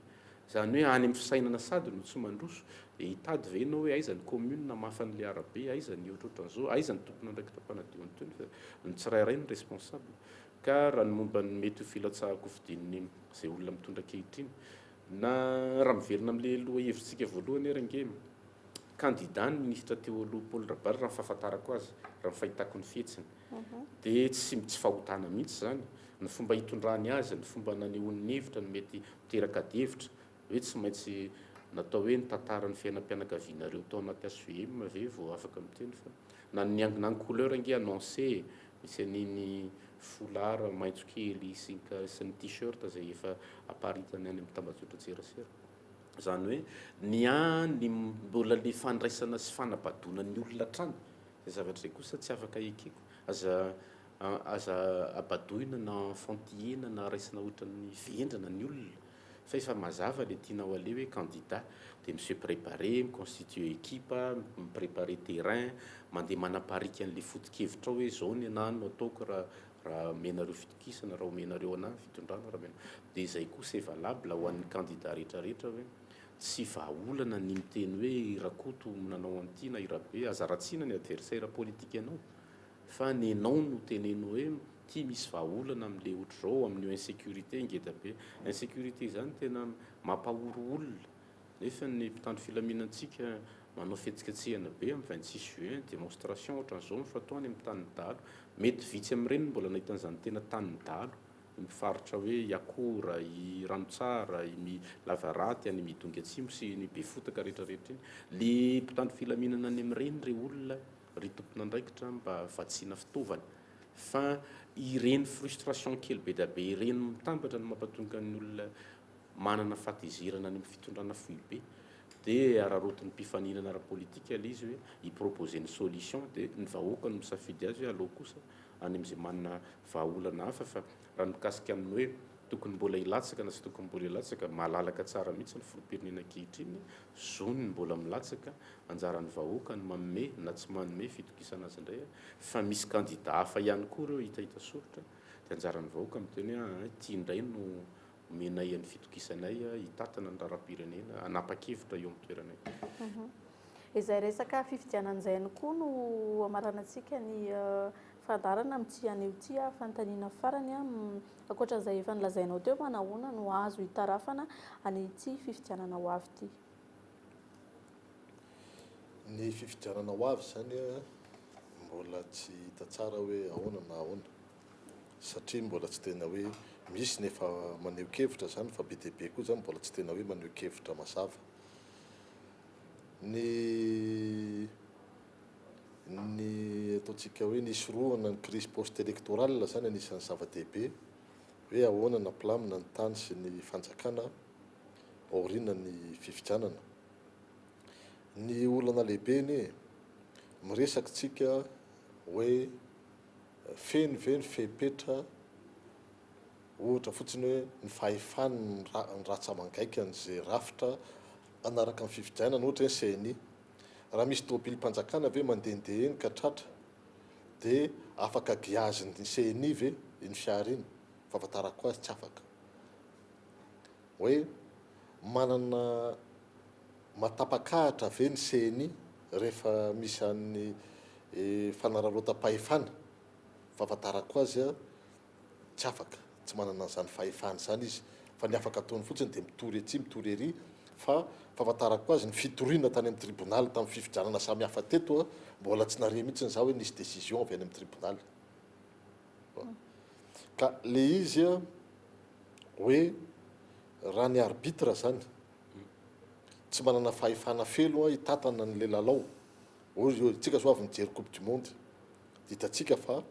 [SPEAKER 3] zany hoe any amin'ny fisainana sady no tsy mandroso dia hitady ve ianao hoe aiza ny commune namafan'le arabe aiza ny ohatrohatran'izao aiza ny tompona andraikitra mpanadioany toy fa ny tsirairay ny responsable ka raha ny momba ny mety ho filatsahako fidininy izay olona mitondra kehitriny na raha miverina amin'le loha hevitsika voalohany erange candidat ny ministre teo aloha Paul Rabary raha ny fahafantarako azy raha ny fahitako ny fihetsiny dia tsy fahotana mihitsy zany ny fomba hitondrany azy ny fomba nanehoan'ny hevitra ny mety teraka adihevitra hoe tsy maintsy natao hoe ny tantaran'ny fiainam-pianakavianareo tao anaty ASVM ve vao afaka miteny fa na ny couleur ange annoncé misy an'iny folara maitso kely sy ny t-shirt zay efa aparitany any amin'ny tambazotra tserasera. Zany hoe ny mbola le fandraisana sy fanabadona ny olona trany zay zavatra zay kosa tsy afaka ekeko aza abadoina na enfantillena na raisina ohatran'ny vendrana ny olona fa efa mazava le tianao ale hoe candidat de monsieur préparé miconstitue équipe mipréparé terrain mandeha manaparika an'le foto-kevitra hoe zao ny anah no ataoko raha menareo fitokisana raha omenareo anahy fitondrana raha mena de zay kosa est valable ho an'ny candidat rehetrarehetra hoe tsy vahaolana ny miteny hoe rakoto nanao an'ity na irabe azaratsiana ny adversaire politique anao fa ny anao no teneno hoe ty misy vahaolana amin'le ohatr'izao amin'io insécurité ngeda be insécurité zany tena mampahoro olona nefa ny mpitandro filaminantsika manao fihetsikatsehana be amin'ny 26 juin démonstration ohatran'izao mifatao any amin'ny tanin'ny dalo mety vitsy amin'ireny mbola nahitan'izany tena tanin'ny dalo mifaritra hoe Iakora, i Ranotsara, i Lavaraty, any Midongy Atsimo sy ny Befotaka rehetrarehetra iny le mpitandro filaminana any amin'ireny re olona ry tompon'andraikitra mba vatsiana fitaovana fa ireny frustration kely be da be ireny mitambatra no mampatonga ny olona manana fatizirana any amin'ny fitondrana foibe dia ararotin'ny mpifaninana ara-politika le izy hoe hiproposer ny solution dia ny vahoaka no misafidy azy hoe aleo kosa any amin'izay manana vahaolana hafa fa raha mikasika amin'ny hoe tokony mbola hilatsaka na sy tokony mbola hilatsaka malalaka tsara mihitsy ny filopirenena ankehitriny zony mbola milatsaka anjaran'ny vahoaka ny manome na tsy manome fitokisana azy indray fa misy candidat hafa ihany koa ireo hitahita soritra dia anjaran'ny vahoaka miteny hoe tia indray no menay an'ny fitokisanay hitatana ny raharam-pirenena hanapa-kevitra eo amin'ny toeranay.
[SPEAKER 1] Izay resaka fifidianan'izay ihany koa no amaranantsika ny fandarana amin'ity anio ity fanontaniana farany ankoatran'izay efa nilazainao teo fa nahoana no azo hitarafana an'ity fifidianana ho avy ity.
[SPEAKER 2] Ny fifidianana ho avy zany mbola tsy hita tsara hoe ahoana na ahoana satria mbola tsy tena hoe misy nefa maneho kevitra zany fa be dia be koa zany mbola tsy tena hoe maneho kevitra mazava. Ny ataontsika hoe nisy roana ny crise post électorale zany anisan'ny zava-dehibe hoe ahoana na pilamina ny tany sy ny fanjakana aoriana ny fifidianana. Ny olana lehibe ny miresaka tsika hoe feno ve ny fepetra ohatra fotsiny hoe ny fahefany ny ratsa-mangaika an'izay rafitra anaraka ny fifidianana ohatra hoe CNI raha misy tômôbilim-panjakana ve mandehandeha eny ka tratra dia afaka giaziny CNI ve iny fiara iny fahafantarako azy tsy afaka hoe manana matapakahatra ve ny CNI rehefa misy an'ny fanararaotam-pahefana fahafantarako azy tsy afaka tsy manana an'izany fahefana zany izy fa ny afaka ataony fotsiny dia mitory atsy mitory ery fa fahafantarako azy ny fitoriana tany amin'ny tribunal tamin'ny fifidianana samy hafa teto mbola tsy nare mihitsy za hoe nisy décision avy any amin'ny tribunal ka le izy hoe raha ny arbitre zany tsy manana fahefana felo hitatana n'le lalao tsika zao avy mijery coupe du monde hitantsika fa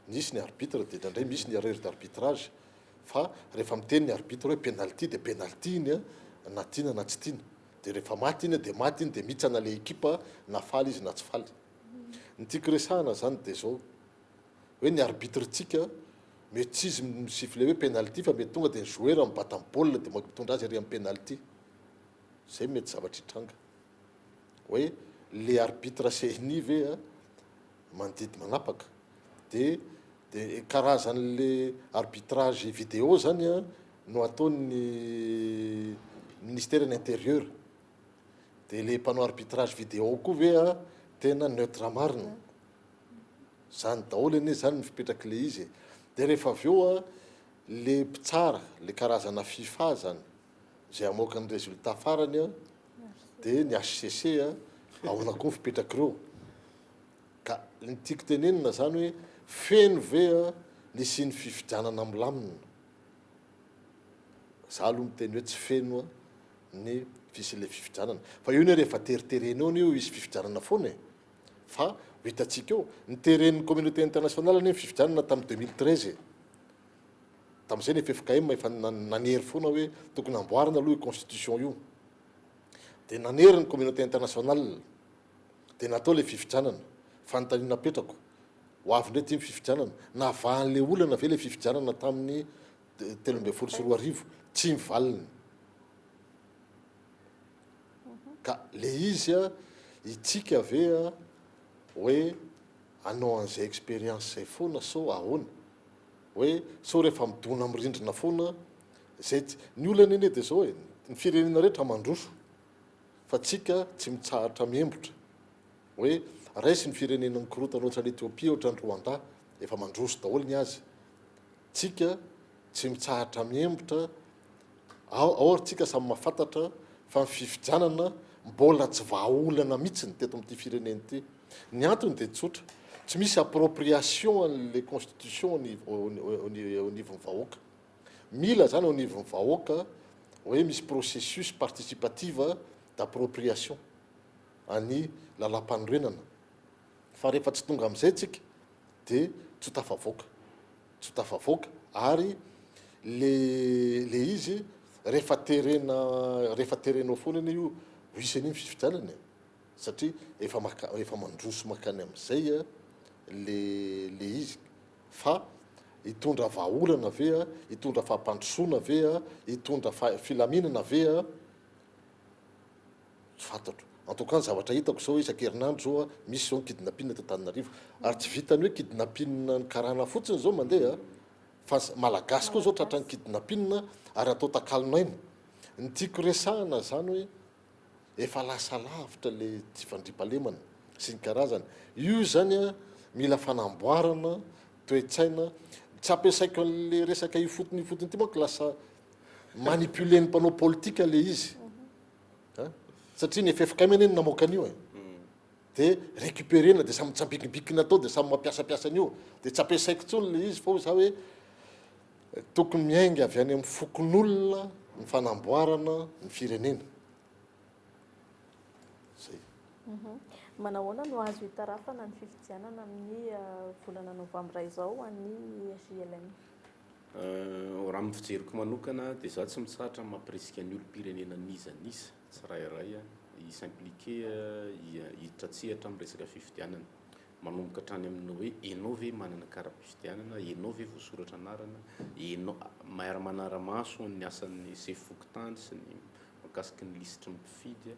[SPEAKER 2] nisy ny arbitre dia indraindray misy ny erreur d'arbitrage fa rehefa miteny ny arbitre hoe penalty dia penalty iny na tiana na tsy tiana dia rehefa maty iny dia maty iny dia mihitsana le ekipa na faly izy na tsy faly. Ny tiako resahana zany dia zao hoe ny arbitre tsika mety tsy izy misifle hoe penalty fa mety tonga dia ny joueur mibata amin'ny baolina dia mitondra azy ery amin'ny penalty zay mety zavatra hitranga hoe le arbitre CNI ve mandidy manapaka dia karazan'le arbitrage vidéo zany no ataon'ny ministère de l'intérieur dia le mpanao arbitrage vidéo koa ve tena neutre marina zany daholo anie zany ny fipetraky le izy dia rehefa avy eo le mpitsara le karazana FIFA zany zay amoaka ny résultat farany dia ny HCC ahoana koa fipetraky ireo ka ny tiako tenenina zany hoe feno ve nisy ny fifidianana milamina za aloha miteny hoe tsy feno ny fisy le fifidianana fa io ny rehefa teriterena eo io izy fifidianana foana fa hitantsika eo nyteren'ny communauté internationale ny fifidianana tamin'ny 2013 tamin'izay ny FFKM efa nanery foana hoe tokony amboarina aloha io constitution io dia nanery ny communauté internationale dia natao ilay fifidianana fanontaniana petrako ho avy indray ty fifidianana navahan'lay olana ve ilay fifidianana tamin'ny 13 tsy mivaliny ka le izy a itsika ave a hoe anao an'izay expérience zay foana sao ahoana hoe sao rehefa midona mirindrina foana zay ny olana eny dia zao hoe ny firenena rehetra mandroso fa tsika tsy mitsahatra miembotra hoe raisy ny firenena nykorotana ohatrany Etiopia ohatrany Rwanda efa mandroso daholo ny azy tsika tsy mitsahatra miembotra ao ary tsika samy mahafantatra fa mififidianana mbola tsy vahaolana mihitsiny teto amin'ity firenena ity ny antony dia tsotra tsy misy appropriation an'le constitution au nivon'ny vahoaka mila zany au nivon'ny vahoaka hoe misy processus participative d'appropriation any lalam-panorenana fa rehefa tsy tonga amin'izay tsika dia tsy tafavoaka ary le izy rehefa terenao foana iny io isan'iny fifidianana satria efa mandroso makany amin'izay a le izy fa hitondra vahaolana ave a hitondra fahampandrosoana ave a hitondra filaminana ave a tsy fantatro en tout cas ny zavatra hitako zao isan-kerinandro zao a misy zao ny kidnapping eto Antananarivo ary tsy vitany hoe kidnapping ny karana fotsiny zao mandeha fa malagasy koa zao tratrany kidnapping ary atao takalonaina ny tiako resahana zany hoe efa lasa lavitra le tsy fandriampahalemana sy ny karazany io zany a mila fanamboarana toe-tsaina tsy ampiasaiko an'le resaka ifotony ity manko lasa manipulen'ny mpanao politika le izy satria ny FFKM eny namoaka an'io dia récupérena dia samy tsambikibikina atao dia samy mampiasapiasa an'io dia tsy ampiasaiko tsony le izy fa za hoe tokony miainga avy any amin'ny fokon'olona ny fanamboarana ny firenena zay.
[SPEAKER 1] Manahoana no azo hitarafana ny fifidianana amin'ny volana novambra izao any JLM?
[SPEAKER 3] Raha amin'ny fijeriko manokana dia za tsy mitsahatra mampirisika ny olom-pirenena nizanisa tsy rairay hisimpliqué hiditra tsihatra amin'ny resaka fifidianana manomboka hatrany amin'ny hoe enao ve manana kara-pifidianana enao ve voasoratra anarana enao mahay manara-maso ny asan'ny sefokotany sy ny mahakasiky ny lisitry ny mpifidy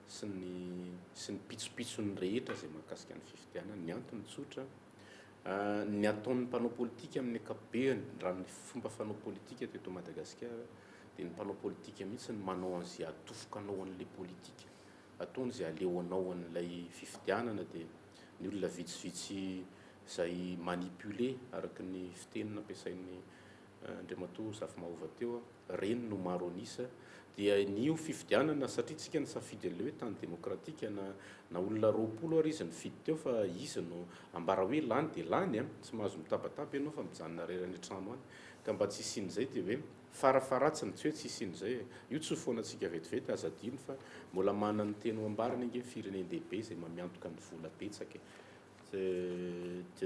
[SPEAKER 3] sy ny pitsopitsony rehetra izay mahakasika ny fifidianana ny antony tsotra ny ataon'ny mpanao politika amin'ny ankapobeny raha ny fomba fanao politika teto Madagasikara dia ny mpanao politika mihitsy ny manao an'izay atofokanao an'ilay politika ataony izay alehoanao an'ilay fifidianana dia ny olona vitsivitsy izay manipulé araky ny fitenina ampiasain'ny Andriamatoa Safimahova teo reny no maro anisa dia nio fifidianana satria tsika ny safidy an'ilay hoe tany demokratika na olona 20 ary izy nifidy teo fa izy no ambara hoe lany dia lany tsy mahazo mitabataba ianao fa mijanona rerany trano any ka mba tsy isian'izay dia hoe farafaratsiny tsy hoe tsy isian'izay io tsy foana antsika vetivety azadino fa mbola manana ny teny ho ambarana inge firenendehibe izay mamiantoka ny vola betsaka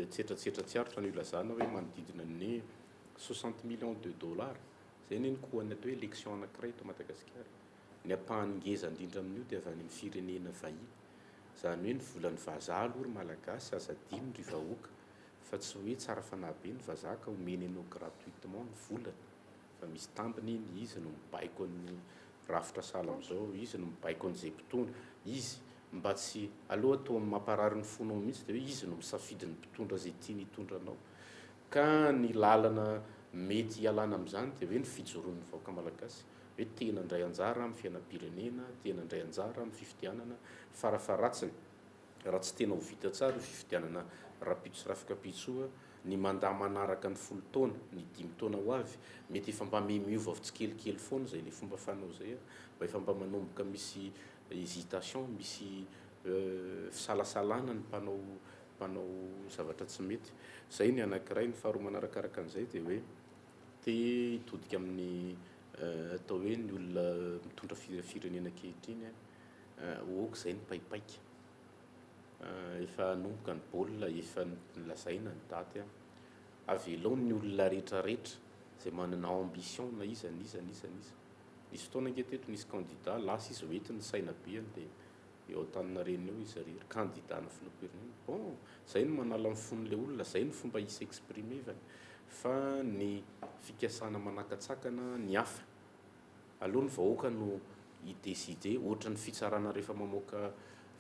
[SPEAKER 3] tsetratsetra tsiarotra ny ilazana hoe manodidina ny 60 millions de dollars zay ny kohany atao hoe élection anankiray eto Madagasikara ny ampahany ngeza indrindra amin'io dia avy any amin'ny firenena vahiny zany hoe ny volan'ny vazaha aloha ry malagasy azadino ry vahoaka fa tsy hoe tsara fanahy be ny vazaha ka omeny anao gratuitement ny volany fa misy tambiny iny izy no mibaiko ny rafitra sala amin'izao izy no mibaiko an'izay mpitondra izy mba tsy aloha atao mamparary ny fonao mihitsy dia hoe izy no misafidy ny mpitondra izay tiany hitondranao ka ny lalana mety hialana amin'izany dia hoe ny fijoroan'ny vahoaka malagasy hoe tena indray anjara amin'ny fiainam-pirenena tena indray anjara amin'ny fifidianana farafaratsiny raha tsy tena ho vita tsara io fifidianana rapitso sy rafikapitsoa ny mandaha manaraka ny 10 taona ny 5 taona ho avy mety efa mba miova avy tsikelikely foana izay le fomba fanao zay mba efa mba manomboka misy hésitation misy fisalasalana ny mpanao zavatra tsy mety zay ny anankiray ny faharoa manarakaraka an'izay dia hoe te hitodika amin'ny atao hoe ny olona mitondra firenena ankehitriny oaka izay ny paipaika efa nomboka ny baolina efa nilazaina ny daty avelony ny olona rehetrarehetra zay manana ambition na izany nisy fotoana anketeto nisy candidat lasa izy hoenty ny sainabeany dia eo Antaninarenina eo izy rery candidat na filoham-pirenena bon zay no manala mifon'ilay olona zay ny fomba isy exprimer fa ny fikasana manakatsakana ny hafa aloha ny vahoaka no idécide ohatra ny fitsarana rehefa mamoaka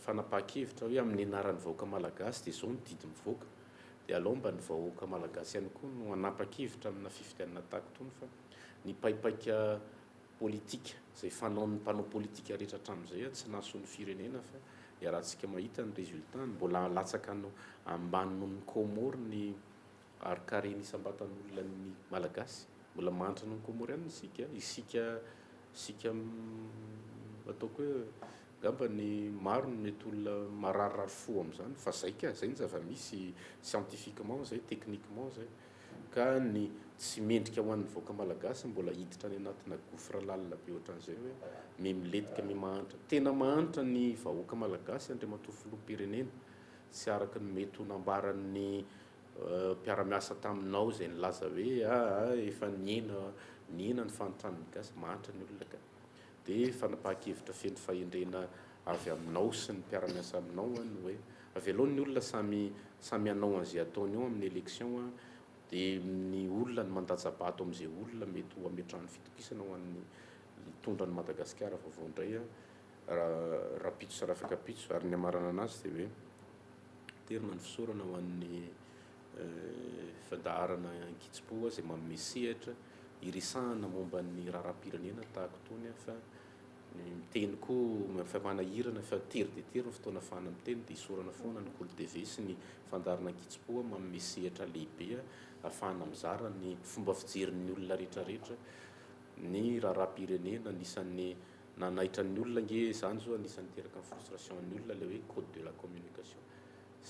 [SPEAKER 3] fanapahan-kevitra hoe amin'ny anaran'ny vahoaka malagasy dia zao ny didy mivoaka dia alao mba ny vahoaka malagasy ihany koa no anapa-kevitra amina fifidianana tahaka itony fa ny paipaika politika zay fanaon'ny mpanao politika rehetra hatramin'izay tsy nahasoan'ny firenena fa iarahantsika mahita ny résultat mbola latsaka no ambany noho ny Comore ny arikare nisam-batan'olona ny malagasy mbola manitra noho ny Comore ihany isika ataoko hoe gamba ny maro ny mety olona mararirary fo amin'izany fa zay ny zava-misy scientifiquement zay techniquement zay ka ny tsy mendrika ho an'ny vahoaka malagasy mbola hiditra any anatina gouffre lalina be ohatran'izay hoe miletika mahantra tena mahantra ny vahoaka malagasy andriamatoa filoham-pirenena tsy araka ny mety ho nambaran'ny mpiara-miasa taminao zay nilaza hoe efa niena ny fanontranony gasy mahantra ny olona ka dia fanapahan-kevitra feno fahendrena avy aminao sy ny mpiara-miasa aminao ny hoe avy aloha ny olona samy hanao an'izay ataony eo amin'ny élection dia ny olona ny mandaja-bato amin'izay olona mety ho ametrahany fitokisana ho an'ny tondran'ny Madagasikara vaovao indray Rapitso sy Rafakapitso ary ny amarana anazy dia hoe terina ny fisaorana ho an'ny fandaharana ankitsipo zay manome sehatra irisahana momba ny raharam-pirenena tahaka itony fa miteny koa fa manahirana fa tery dia tery ny fotoana fahana miteny dia isorana foana ny Gol TV sy ny fandaharana ankitsipo manome sehatra lehibe ahafahana mizara ny fomba fijerin'ny olona rehetrarehetra ny raharam-pirenena anisan'ny nanaitra ny olona nge izany zao anisan'ny teraka ny frustration ny olona ilay hoe code de la communication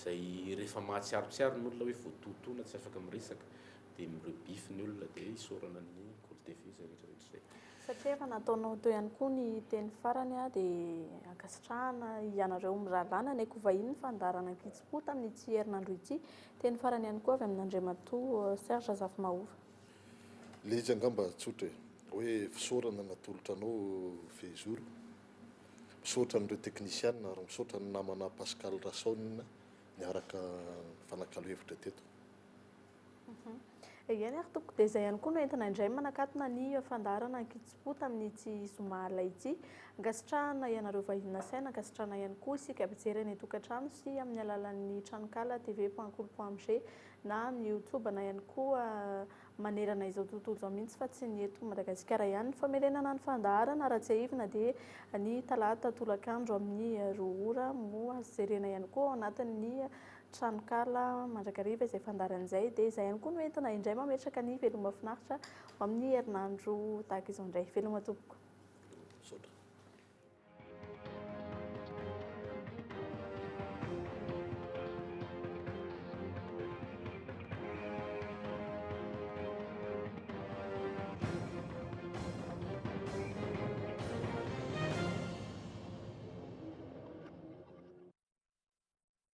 [SPEAKER 3] zay rehefa mahatsiarotsiaro ny olona hoe voatotoana tsy afaka miresaka dia mirebify ny olona dia isorana ny Gol TV zay rehetrarehetra zay
[SPEAKER 1] satria efa nataonao teo ihany koa ny teny farany dia ankasitrahana ianareo mirahalahy ny aiko vahiny ny fandaharana ankitsipo tamin'ny ity herinandro ity teny farany ihany koa avy amin'Andriamatoa Serge Zafimahova
[SPEAKER 2] le izy angamba tsotra hoe fisaorana natolotra anao Fezoro misaotra n'ireo technicienne ary misaotra ny namana Pascal Rasson niaraka fanakalo-hevitra teto
[SPEAKER 1] ihany ary tompoko dia izay ihany koa no entina indray manakatona ny fandaharana ankitsipo tamin'ity zoma ity ankasitrahana ianareo vahina saina ankasitrahana ihany koa isika mpijery any tokantrano sy amin'ny alalan'ny tranokala tv.com.g na amin'ny YouTube na ihany koa manerana izao tontolo izao mihitsy fa tsy ny eto Madagasikara ihany ny famerenana ny fandaharana raha tsy ahivina dia ny talata tolakandro amin'ny 2 ora moa jerena ihany koa ao anatin'ny tranokala mandrakariva izay fandaharan'izay dia izay ihany koa no entina indray mametraka ny veloma mahafinaritra amin'ny herinandro tahaka izao indray veloma tompoko